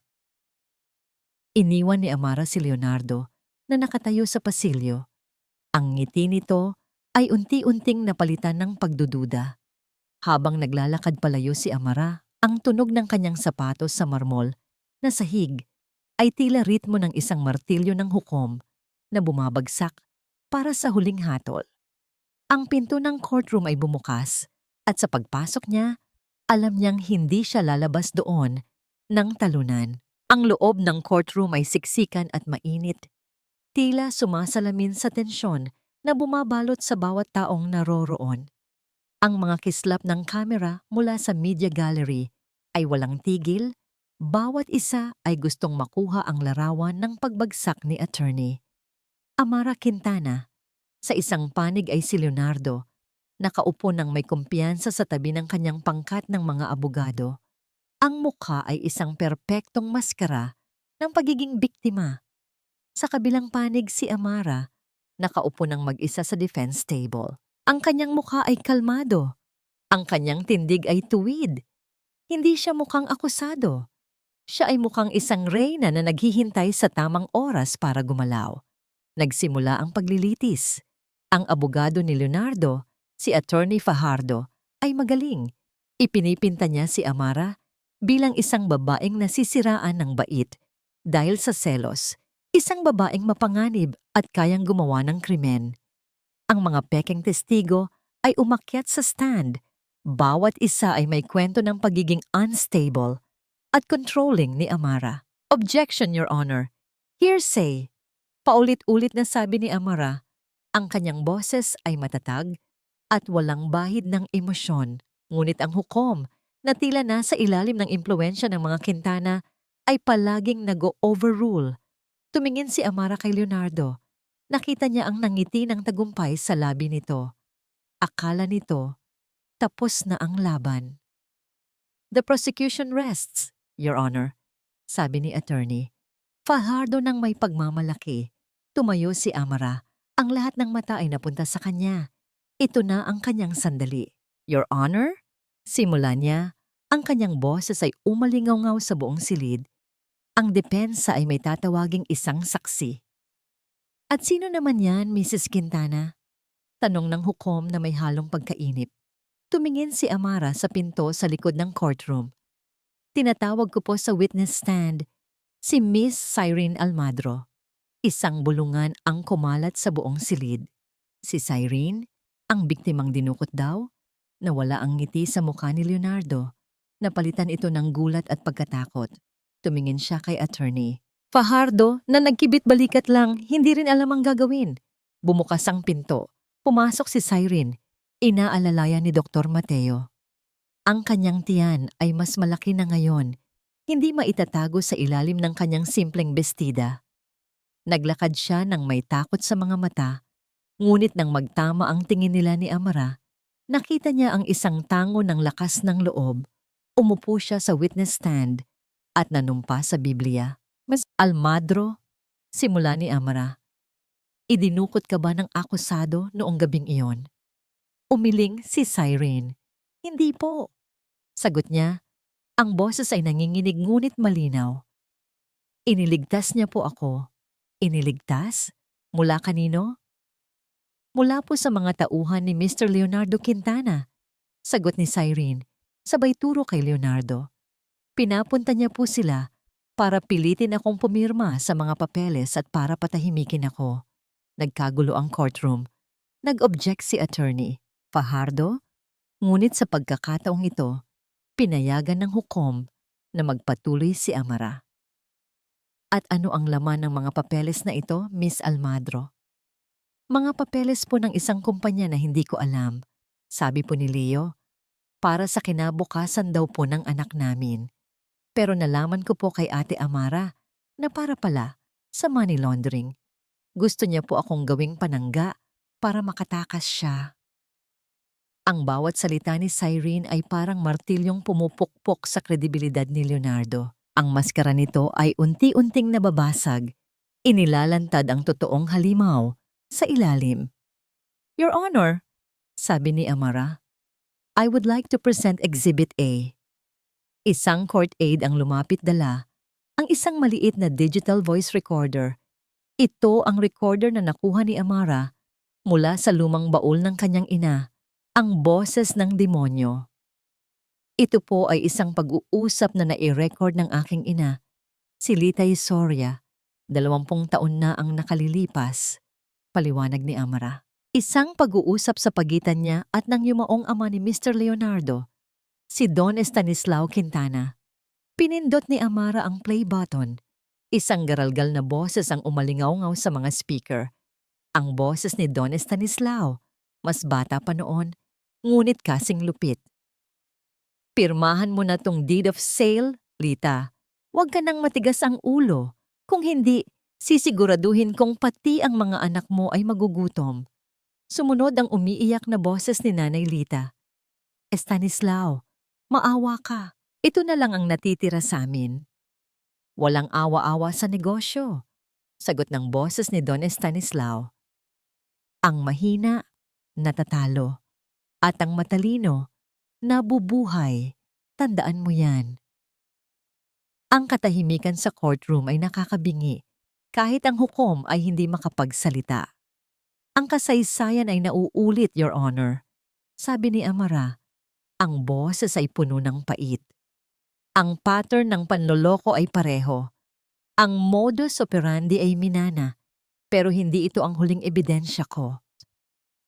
Iniwan ni Amara si Leonardo na nakatayo sa pasilyo. Ang ngiti nito ay unti-unting napalitan ng pagdududa. Habang naglalakad palayo si Amara, ang tunog ng kanyang sapatos sa marmol na sahig ay tila ritmo ng isang martilyo ng hukom na bumabagsak para sa huling hatol. Ang pinto ng courtroom ay bumukas at sa pagpasok niya, alam niyang hindi siya lalabas doon ng talunan. Ang loob ng courtroom ay siksikan at mainit. Tila sumasalamin sa tensyon na bumabalot sa bawat taong naroroon. Ang mga kislap ng kamera mula sa media gallery ay walang tigil. Bawat isa ay gustong makuha ang larawan ng pagbagsak ni attorney. Amara Quintana. Sa isang panig ay si Leonardo, nakaupo ng may kumpiyansa sa tabi ng kanyang pangkat ng mga abogado. Ang mukha ay isang perpektong maskara ng pagiging biktima. Sa kabilang panig si Amara, nakaupo ng mag-isa sa defense table. Ang kanyang mukha ay kalmado. Ang kanyang tindig ay tuwid. Hindi siya mukhang akusado. Siya ay mukhang isang reyna na naghihintay sa tamang oras para gumalaw. Nagsimula ang paglilitis. Ang abogado ni Leonardo, si Attorney Fajardo, ay magaling. Ipinipinta niya si Amara bilang isang babaeng nasisiraan ng bait dahil sa selos, isang babaeng mapanganib at kayang gumawa ng krimen. Ang mga pekeng testigo ay umakyat sa stand. Bawat isa ay may kwento ng pagiging unstable at controlling ni Amara. Objection, Your Honor. Hearsay. Paulit-ulit na sabi ni Amara, ang kanyang boses ay matatag at walang bahid ng emosyon. Ngunit ang hukom na tila nasa ilalim ng impluwensya ng mga Quintana ay palaging nag-overrule. Tumingin si Amara kay Leonardo. Nakita niya ang nangiti ng tagumpay sa labi nito. Akala nito, tapos na ang laban. The prosecution rests, Your Honor, sabi ni attorney. Fajardo ng may pagmamalaki. Tumayo si Amara. Ang lahat ng mata ay napunta sa kanya. Ito na ang kanyang sandali. Your Honor? Simula niya, ang kanyang boses ay umalingaw-ngaw sa buong silid. Ang depensa ay may tatawaging isang saksi. At sino naman yan, Mrs. Quintana? Tanong ng hukom na may halong pagkainip. Tumingin si Amara sa pinto sa likod ng courtroom. Tinatawag ko po sa witness stand si Miss Cyrene Almadro. Isang bulungan ang kumalat sa buong silid. Si Cyrene, ang biktimang dinukot daw, nawala ang ngiti sa mukha ni Leonardo. Napalitan ito ng gulat at pagkatakot. Tumingin siya kay attorney. Fajardo na nagkibit balikat lang, hindi rin alam ang gagawin. Bumukas ang pinto. Pumasok si Cyrene. Inaalalayan ni Dr. Mateo. Ang kanyang tiyan ay mas malaki na ngayon. Hindi maitatago sa ilalim ng kanyang simpleng bestida. Naglakad siya nang may takot sa mga mata, ngunit nang magtama ang tingin nila ni Amara, nakita niya ang isang tango ng lakas ng loob. Umupo siya sa witness stand at nanumpa sa Biblia. Mas Almadro, simula ni Amara. Idinukot ka ba ng akusado noong gabing iyon? Umiling si Cyrene. Hindi po. Sagot niya, ang boses ay nanginginig ngunit malinaw. Iniligtas niya po ako. Iniligtas? Mula kanino? Mula po sa mga tauhan ni Mr. Leonardo Quintana. Sagot ni Cyrene, sabay turo kay Leonardo. Pinapunta niya po sila para pilitin akong pumirma sa mga papeles at para patahimikin ako. Nagkagulo ang courtroom. Nag-object si attorney, Fajardo, ngunit sa pagkakataong ito, pinayagan ng hukom na magpatuloy si Amara. At ano ang laman ng mga papeles na ito, Miss Almadro? Mga papeles po ng isang kumpanya na hindi ko alam. Sabi po ni Leo, para sa kinabukasan daw po ng anak namin. Pero nalaman ko po kay Ate Amara na para pala sa money laundering. Gusto niya po akong gawing panangga para makatakas siya. Ang bawat salita ni Cyrene ay parang martilyong pumupukpok sa kredibilidad ni Leonardo. Ang maskara nito ay unti-unting nababasag. Inilalantad ang totoong halimaw sa ilalim. Your Honor, sabi ni Amara, I would like to present Exhibit A. Isang court aide ang lumapit dala, ang isang maliit na digital voice recorder. Ito ang recorder na nakuha ni Amara mula sa lumang baul ng kanyang ina, ang boses ng demonyo. Ito po ay isang pag-uusap na nai-record ng aking ina, si Litay Soria, 20 taon na ang nakalilipas, paliwanag ni Amara. Isang pag-uusap sa pagitan niya at ng yumaong ama ni Mr. Leonardo, si Don Estanislao Quintana. Pinindot ni Amara ang play button. Isang garalgal na boses ang umalingaw-ngaw sa mga speaker. Ang boses ni Don Estanislao, mas bata pa noon, ngunit kasing lupit. Pirmahan mo na tong deed of sale, Lita. Huwag ka nang matigas ang ulo. Kung hindi, sisiguraduhin kong pati ang mga anak mo ay magugutom. Sumunod ang umiiyak na boses ni Nanay Lita. Estanislao, maawa ka. Ito na lang ang natitira sa amin. Walang awa-awa sa negosyo, sagot ng boses ni Don Estanislao. Ang mahina, natatalo. At ang matalino, nabubuhay. Tandaan mo yan. Ang katahimikan sa courtroom ay nakakabingi, kahit ang hukom ay hindi makapagsalita. Ang kasaysayan ay nauulit, Your Honor. Sabi ni Amara, ang boses ay puno ng pait. Ang pattern ng panloloko ay pareho. Ang modus operandi ay minana, pero hindi ito ang huling ebidensya ko.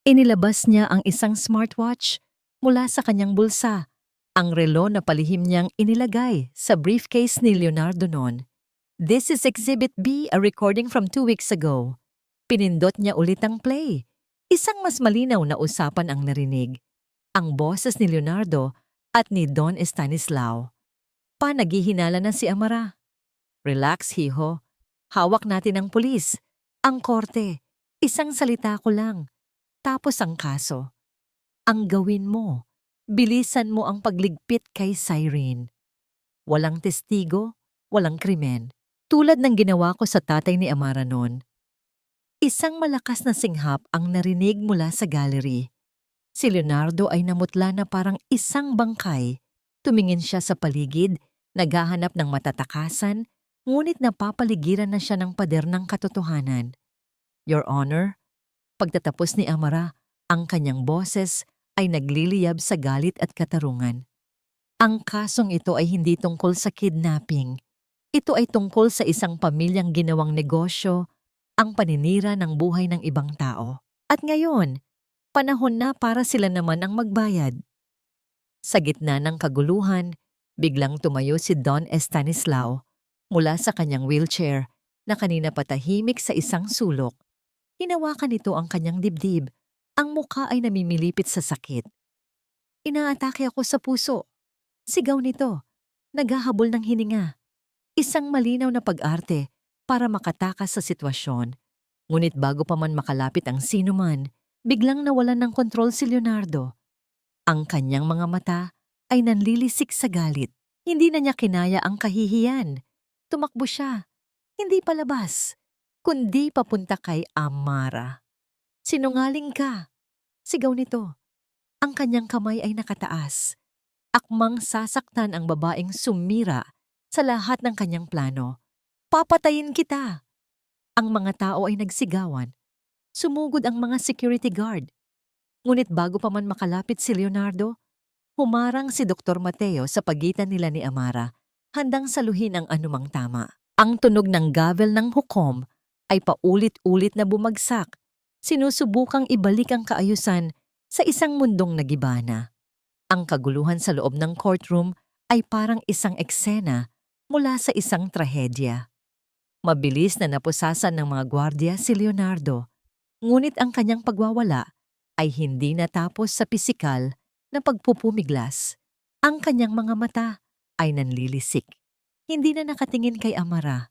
Inilabas niya ang isang smartwatch mula sa kanyang bulsa, ang relo na palihim niyang inilagay sa briefcase ni Leonardo noon. This is Exhibit B, a recording from 2 weeks ago. Pinindot niya ulit ang play. Isang mas malinaw na usapan ang narinig. Ang boses ni Leonardo at ni Don Estanislao. Naghihinala na si Amara. Relax, hiho. Hawak natin ang pulis. Ang korte. Isang salita ko lang. Tapos ang kaso. Ang gawin mo, bilisan mo ang pagligpit kay Cyrene. Walang testigo, walang krimen. Tulad ng ginawa ko sa tatay ni Amara noon. Isang malakas na singhap ang narinig mula sa gallery. Si Leonardo ay namutla na parang isang bangkay. Tumingin siya sa paligid, naghahanap ng matatakasan, ngunit napapaligiran na siya ng pader ng katotohanan. Your Honor, pagtatapos ni Amara, Ang kanyang boses ay nagliliyab sa galit at katarungan. Ang kasong ito ay hindi tungkol sa kidnapping. Ito ay tungkol sa isang pamilyang ginawang negosyo, ang paninira ng buhay ng ibang tao. At ngayon, panahon na para sila naman ang magbayad. Sa gitna ng kaguluhan, biglang tumayo si Don Estanislao mula sa kanyang wheelchair na kanina patahimik sa isang sulok. Hinawakan nito ang kanyang dibdib. Ang mukha ay namimilipit sa sakit. Inaatake ako sa puso. Sigaw nito. Naghahabol ng hininga. Isang malinaw na pag-arte para makatakas sa sitwasyon. Ngunit bago pa man makalapit ang sinuman, biglang nawalan ng kontrol si Leonardo. Ang kanyang mga mata ay nanlilisik sa galit. Hindi na niya kinaya ang kahihiyan. Tumakbo siya. Hindi palabas, kundi papunta kay Amara. Sinungaling ka, sigaw nito. Ang kanyang kamay ay nakataas. Akmang sasaktan ang babaeng sumira sa lahat ng kanyang plano. Papatayin kita! Ang mga tao ay nagsigawan. Sumugod ang mga security guard. Ngunit bago pa man makalapit si Leonardo, humarang si Dr. Mateo sa pagitan nila ni Amara, handang saluhin ang anumang tama. Ang tunog ng gavel ng hukom ay paulit-ulit na bumagsak, sinusubukang ibalik ang kaayusan sa isang mundong nagibana. Ang kaguluhan sa loob ng courtroom ay parang isang eksena mula sa isang trahedya. Mabilis na napusasan ng mga gwardya si Leonardo, ngunit ang kanyang pagwawala ay hindi natapos sa pisikal na pagpupumiglas. Ang kanyang mga mata ay nanlilisik. Hindi na nakatingin kay Amara,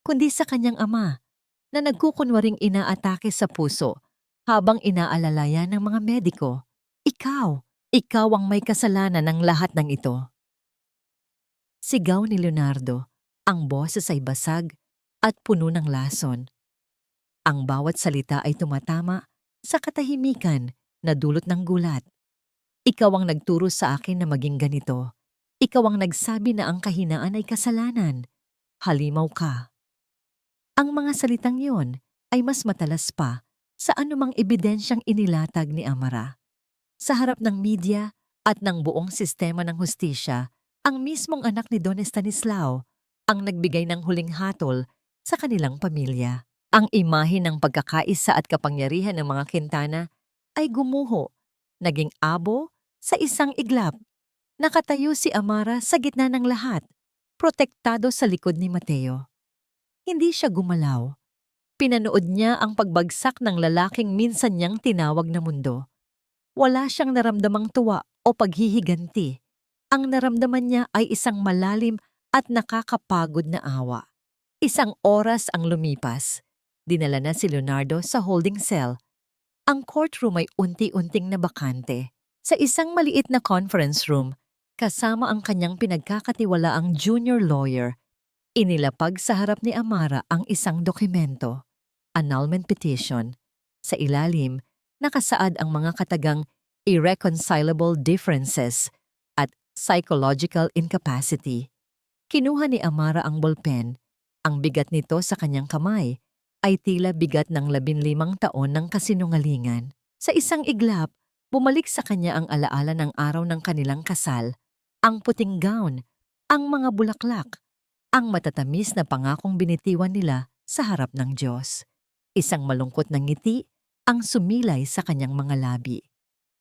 kundi sa kanyang ama na nagkukunwaring inaatake sa puso habang inaalalayan ng mga mediko. Ikaw ang may kasalanan ng lahat ng ito. Sigaw ni Leonardo, ang boses ay basag at puno ng lason. Ang bawat salita ay tumatama sa katahimikan na dulot ng gulat. Ikaw ang nagturo sa akin na maging ganito. Ikaw ang nagsabi na ang kahinaan ay kasalanan. Halimaw ka. Ang mga salitang yon ay mas matalas pa sa anumang ebidensyang inilatag ni Amara. Sa harap ng media at ng buong sistema ng hustisya, ang mismong anak ni Don Estanislao ang nagbigay ng huling hatol sa kanilang pamilya. Ang imahe ng pagkakaisa at kapangyarihan ng mga Quintana ay gumuho, naging abo sa isang iglap. Nakatayo si Amara sa gitna ng lahat, protektado sa likod ni Mateo. Hindi siya gumalaw. Pinanood niya ang pagbagsak ng lalaking minsan niyang tinawag na mundo. Wala siyang naramdamang tuwa o paghihiganti. Ang naramdaman niya ay isang malalim at nakakapagod na awa. Isang oras ang lumipas. Dinala na si Leonardo sa holding cell. Ang courtroom ay unti-unting nabakante. Sa isang maliit na conference room, kasama ang kanyang pinagkakatiwalaang junior lawyer, inilapag sa harap ni Amara ang isang dokumento, annulment petition. Sa ilalim, nakasaad ang mga katagang irreconcilable differences at psychological incapacity. Kinuha ni Amara ang bolpen. Ang bigat nito sa kanyang kamay ay tila bigat ng 15 taon ng kasinungalingan. Sa isang iglap, bumalik sa kanya ang alaala ng araw ng kanilang kasal, ang puting gown, ang mga bulaklak, ang matatamis na pangakong binitiwan nila sa harap ng Diyos. Isang malungkot na ngiti ang sumilay sa kanyang mga labi.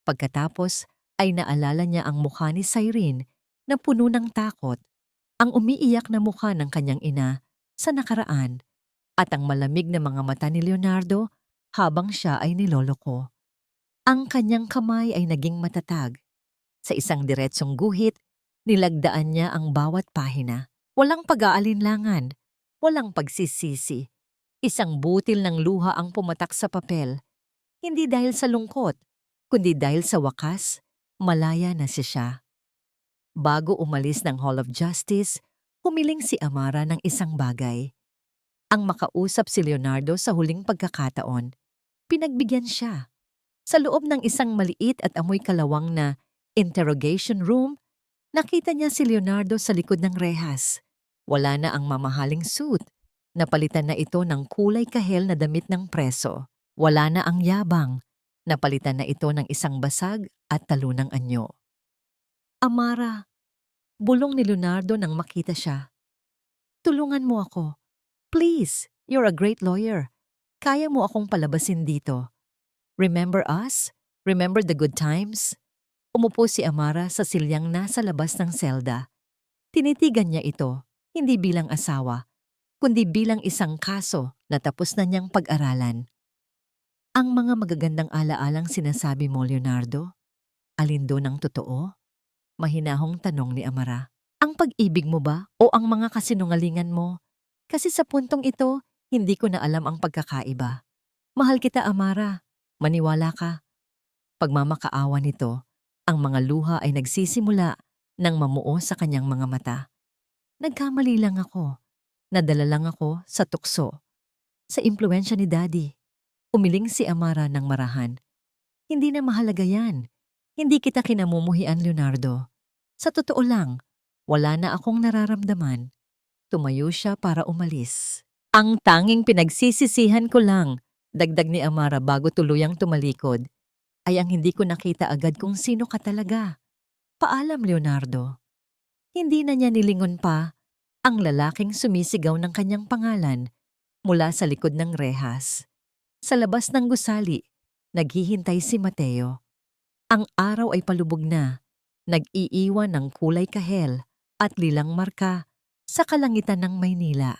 Pagkatapos ay naalala niya ang mukha ni Cyrene na puno ng takot, ang umiiyak na mukha ng kanyang ina sa nakaraan, at ang malamig na mga mata ni Leonardo habang siya ay niloloko. Ang kanyang kamay ay naging matatag. Sa isang diretsong guhit, nilagdaan niya ang bawat pahina. Walang pag-aalinlangan, walang pagsisisi. Isang butil ng luha ang pumatak sa papel. Hindi dahil sa lungkot, kundi dahil sa wakas, malaya na siya. Bago umalis ng Hall of Justice, humiling si Amara ng isang bagay. Ang makausap si Leonardo sa huling pagkakataon. Pinagbigyan siya. Sa loob ng isang maliit at amoy kalawang na interrogation room, nakita niya si Leonardo sa likod ng rehas. Wala na ang mamahaling suit. Napalitan na ito ng kulay kahel na damit ng preso. Wala na ang yabang. Napalitan na ito ng isang basag at talunang anyo. Amara, bulong ni Leonardo nang makita siya. Tulungan mo ako. Please, you're a great lawyer. Kaya mo akong palabasin dito. Remember us? Remember the good times? Umupo si Amara sa silyang nasa labas ng selda. Tinitigan niya ito, hindi bilang asawa, kundi bilang isang kaso na tapos na niyang pag-aralan. Ang mga magagandang alaalang sinasabi mo, Leonardo, alin doon ang totoo? Mahinahong tanong ni Amara. Ang pag-ibig mo ba o ang mga kasinungalingan mo? Kasi sa puntong ito, hindi ko na alam ang pagkakaiba. Mahal kita, Amara. Maniwala ka. Pagmamakaawa nito, ang mga luha ay nagsisimula nang mamuo sa kanyang mga mata. Nagkamali lang ako. Nadala lang ako sa tukso. Sa impluensya ni Daddy. Umiling si Amara ng marahan. Hindi na mahalaga yan. Hindi kita kinamumuhian, Leonardo. Sa totoo lang, wala na akong nararamdaman. Tumayo siya para umalis. Ang tanging pinagsisisihan ko lang, dagdag ni Amara bago tuluyang tumalikod, ay ang hindi ko nakita agad kung sino ka talaga. Paalam, Leonardo. Hindi na niya nilingon pa ang lalaking sumisigaw ng kanyang pangalan mula sa likod ng rehas. Sa labas ng gusali, naghihintay si Mateo. Ang araw ay palubog na, nag-iiwan ng kulay kahel at lilang marka sa kalangitan ng Maynila.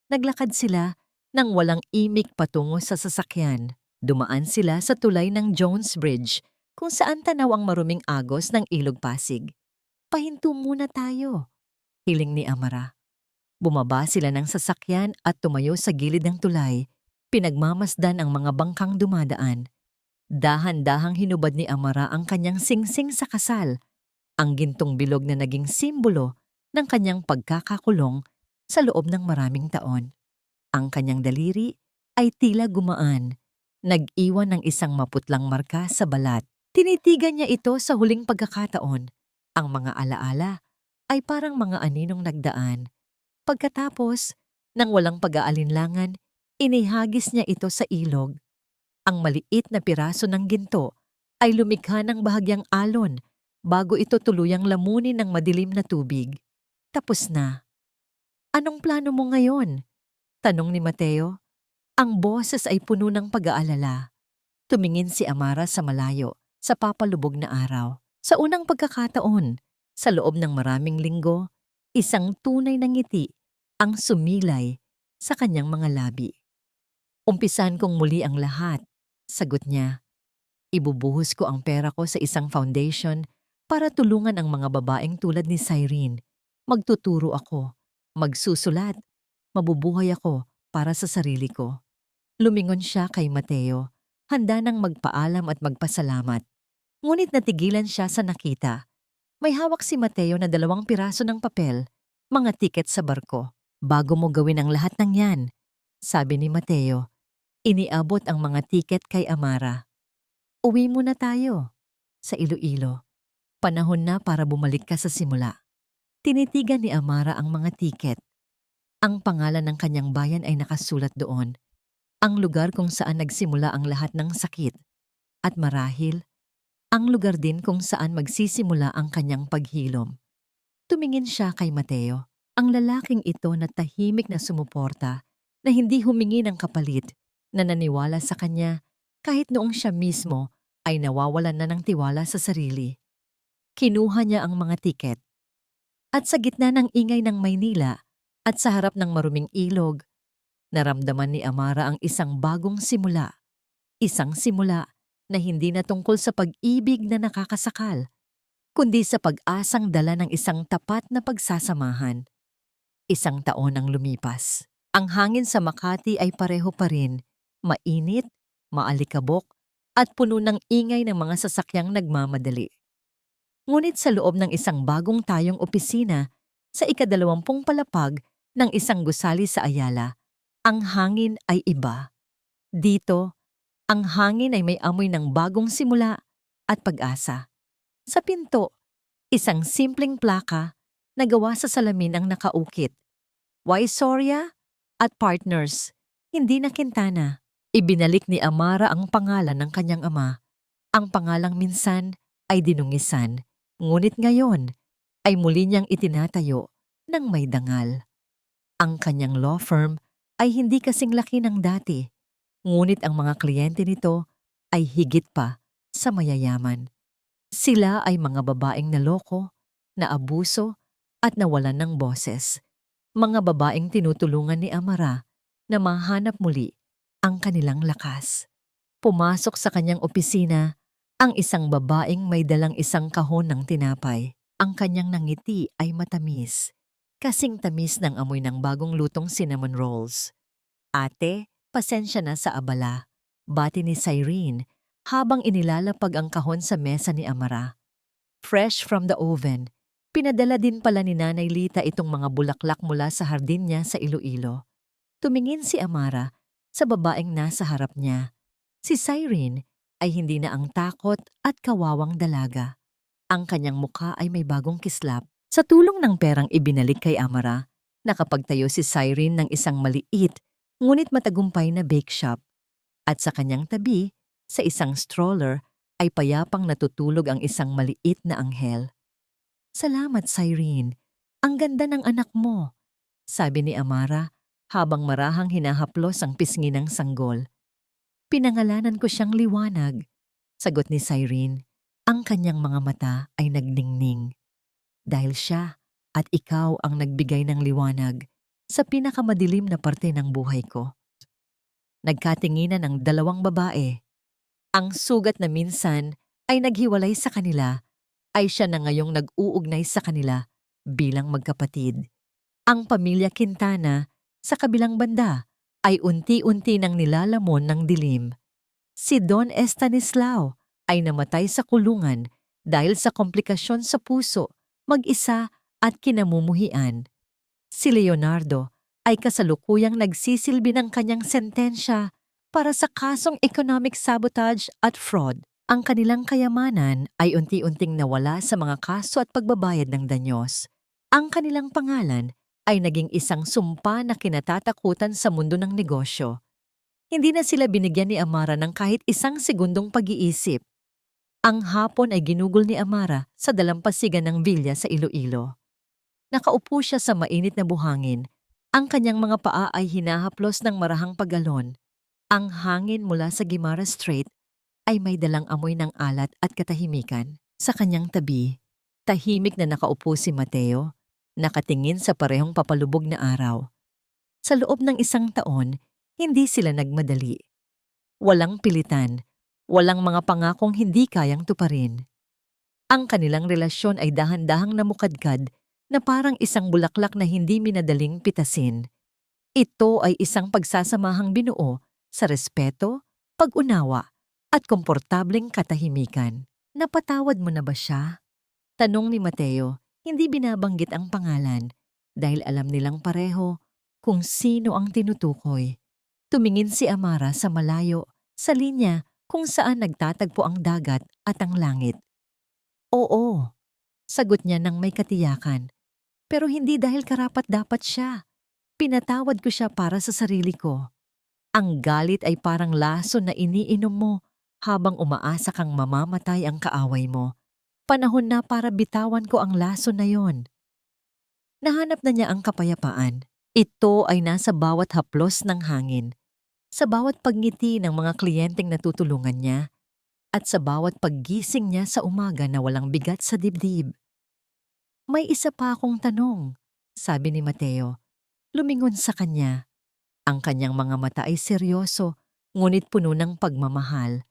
Naglakad sila nang walang imik patungo sa sasakyan. Dumaan sila sa tulay ng Jones Bridge kung saan tanaw ang maruming agos ng Ilog Pasig. Pahinto muna tayo, hiling ni Amara. Bumaba sila ng sasakyan at tumayo sa gilid ng tulay. Pinagmamasdan ang mga bangkang dumadaan. Dahan-dahang hinubad ni Amara ang kanyang singsing sa kasal, ang gintong bilog na naging simbolo ng kanyang pagkakakulong sa loob ng maraming taon. Ang kanyang daliri ay tila gumaan, nag-iwan ng isang maputlang marka sa balat. Tinitigan niya ito sa huling pagkakataon. Ang mga alaala ay parang mga aninong nagdaan. Pagkatapos, nang walang pag-aalinlangan, inihagis niya ito sa ilog. Ang maliit na piraso ng ginto ay lumikha ng bahagyang alon bago ito tuluyang lamunin ng madilim na tubig. Tapos na. Anong plano mo ngayon? Tanong ni Mateo. Ang boses ay puno ng pag-aalala. Tumingin si Amara sa malayo, sa papalubog na araw. Sa unang pagkakataon, sa loob ng maraming linggo, isang tunay na ngiti ang sumilay sa kanyang mga labi. Umpisan kong muli ang lahat, sagot niya. Ibubuhos ko ang pera ko sa isang foundation para tulungan ang mga babaeng tulad ni Cyrene. Magtuturo ako, magsusulat, mabubuhay ako para sa sarili ko. Lumingon siya kay Mateo, handa nang magpaalam at magpasalamat. Ngunit natigilan siya sa nakita. May hawak si Mateo na 2 piraso ng papel, mga tiket sa barko. Bago mo gawin ang lahat ng yan, sabi ni Mateo. Iniabot ang mga tiket kay Amara. Uwi muna tayo sa Iloilo. Panahon na para bumalik ka sa simula. Tinitigan ni Amara ang mga tiket. Ang pangalan ng kanyang bayan ay nakasulat doon. Ang lugar kung saan nagsimula ang lahat ng sakit. At marahil, ang lugar din kung saan magsisimula ang kanyang paghilom. Tumingin siya kay Mateo. Ang lalaking ito na tahimik na sumuporta, na hindi humingi ng kapalit, na naniwala sa kanya kahit noong siya mismo ay nawawalan na ng tiwala sa sarili. Kinuha niya ang mga tiket. At sa gitna ng ingay ng Maynila at sa harap ng maruming ilog, naramdaman ni Amara ang isang bagong simula. Isang simula na hindi na tungkol sa pag-ibig na nakakasakal, kundi sa pag-asang dala ng isang tapat na pagsasamahan. 1 taon ang lumipas. Ang hangin sa Makati ay pareho pa rin, mainit, maalikabok, at puno ng ingay ng mga sasakyang nagmamadali. Ngunit sa loob ng isang bagong tayong opisina, sa ika-20 palapag ng isang gusali sa Ayala, ang hangin ay iba. Dito, ang hangin ay may amoy ng bagong simula at pag-asa. Sa pinto, isang simpleng plaka na gawa sa salamin ang nakaukit. Wisoria at Partners, hindi na Quintana. Ibinalik ni Amara ang pangalan ng kanyang ama. Ang pangalang minsan ay dinungisan, ngunit ngayon ay muli niyang itinatayo ng may dangal. Ang kanyang law firm ay hindi kasing laki ng dati, ngunit ang mga kliyente nito ay higit pa sa mayayaman. Sila ay mga babaeng naloko, naabuso at nawalan ng boses. Mga babaeng tinutulungan ni Amara na mahanap muli ang kanilang lakas. Pumasok sa kanyang opisina ang isang babaeng may dalang isang kahon ng tinapay. Ang kanyang nangiti ay matamis, kasing tamis ng amoy ng bagong lutong cinnamon rolls. "Ate, pasensya na sa abala," bati ni Cyrene habang inilalapag ang kahon sa mesa ni Amara. Fresh from the oven, pinadala din pala ni Nanay Lita itong mga bulaklak mula sa hardin niya sa Iloilo. Tumingin si Amara sa babaeng nasa harap niya. Si Cyrene ay hindi na ang takot at kawawang dalaga. Ang kanyang mukha ay may bagong kislap. Sa tulong ng perang ibinalik kay Amara, nakapagtayo si Cyrene ng isang maliit ngunit matagumpay na bake shop. At sa kanyang tabi, sa isang stroller, ay payapang natutulog ang isang maliit na anghel. "Salamat, Cyrene. Ang ganda ng anak mo," sabi ni Amara habang marahang hinahaplos ang pisngi ng sanggol. "Pinangalanan ko siyang Liwanag," sagot ni Cyrene. Ang kanyang mga mata ay nagningning. "Dahil siya at ikaw ang nagbigay ng liwanag sa pinakamadilim na parte ng buhay ko." Nagkatinginan ang dalawang babae. Ang sugat na minsan ay naghiwalay sa kanila ay siya na ngayong nag-uugnay sa kanila bilang magkapatid. Ang pamilya Quintana sa kabilang banda ay unti-unti nang nilalamon ng dilim. Si Don Estanislao ay namatay sa kulungan dahil sa komplikasyon sa puso, mag-isa at kinamumuhian. Si Leonardo ay kasalukuyang nagsisilbi ng kanyang sentensya para sa kasong economic sabotage at fraud. Ang kanilang kayamanan ay unti-unting nawala sa mga kaso at pagbabayad ng danyos. Ang kanilang pangalan ay naging isang sumpa na kinatatakutan sa mundo ng negosyo. Hindi na sila binigyan ni Amara ng kahit isang segundong pag-iisip. Ang hapon ay ginugol ni Amara sa dalampasigan ng villa sa Iloilo. Nakaupo siya sa mainit na buhangin. Ang kanyang mga paa ay hinahaplos ng marahang paggalon. Ang hangin mula sa Guimara Strait ay may dalang amoy ng alat at katahimikan. Sa kanyang tabi, tahimik na nakaupo si Mateo, nakatingin sa parehong papalubog na araw. Sa loob ng isang taon, hindi sila nagmadali. Walang pilitan, walang mga pangakong hindi kayang tuparin. Ang kanilang relasyon ay dahan-dahang namukadkad na parang isang bulaklak na hindi minadaling pitasin. Ito ay isang pagsasamahang binuo sa respeto, pag-unawa, at komportableng katahimikan. "Napatawad mo na ba siya?" tanong ni Mateo. Hindi binabanggit ang pangalan dahil alam nilang pareho kung sino ang tinutukoy. Tumingin si Amara sa malayo, sa linya kung saan nagtatagpo ang dagat at ang langit. "Oo," sagot niya ng may katiyakan. "Pero hindi dahil karapat-dapat siya. Pinatawad ko siya para sa sarili ko." Ang galit ay parang laso na iniinom mo habang umaasa kang mamamatay ang kaaway mo. Panahon na para bitawan ko ang laso na yon. Nahanap na niya ang kapayapaan. Ito ay nasa bawat haplos ng hangin, sa bawat pagngiti ng mga kliyenteng natutulungan niya, at sa bawat paggising niya sa umaga na walang bigat sa dibdib. "May isa pa akong tanong," sabi ni Mateo. Lumingon sa kanya. Ang kanyang mga mata ay seryoso, ngunit puno ng pagmamahal.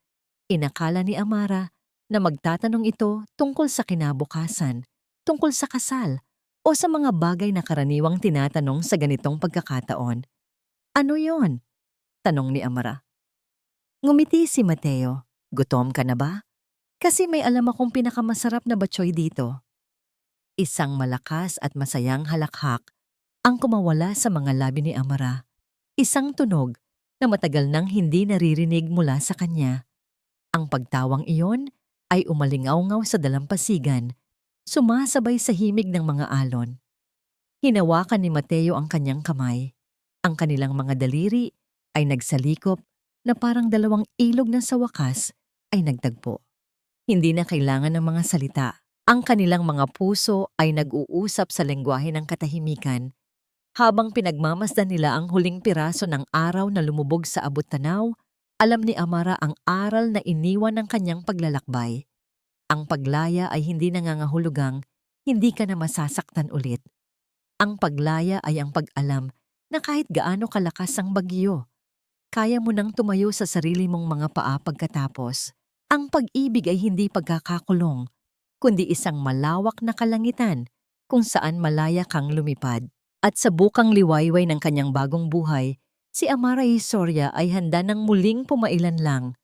Inakala ni Amara na magtatanong ito tungkol sa kinabukasan, tungkol sa kasal, o sa mga bagay na karaniwang tinatanong sa ganitong pagkakataon. "Ano yon?" tanong ni Amara. Ngumiti si Mateo. "Gutom ka na ba? Kasi may alam akong pinakamasarap na batchoy dito." Isang malakas at masayang halakhak ang kumawala sa mga labi ni Amara. Isang tunog na matagal nang hindi naririnig mula sa kanya. Ang pagtawang iyon ay umalingaw-ngaw sa dalampasigan, sumasabay sa himig ng mga alon. Hinawakan ni Mateo ang kanyang kamay. Ang kanilang mga daliri ay nagsalikop na parang dalawang ilog na sa wakas ay nagtagpo. Hindi na kailangan ng mga salita. Ang kanilang mga puso ay nag-uusap sa lengguwahe ng katahimikan habang pinagmamasdan nila ang huling piraso ng araw na lumubog sa abot-tanaw. Alam ni Amara ang aral na iniwan ng kanyang paglalakbay. Ang paglaya ay hindi nangangahulugang hindi ka na masasaktan ulit. Ang paglaya ay ang pag-alam na kahit gaano kalakas ang bagyo, kaya mo nang tumayo sa sarili mong mga paa pagkatapos. Ang pag-ibig ay hindi pagkakakulong, kundi isang malawak na kalangitan kung saan malaya kang lumipad. At sa bukang liwayway ng kanyang bagong buhay, si Amara Isoria ay handa ng muling pumailan lang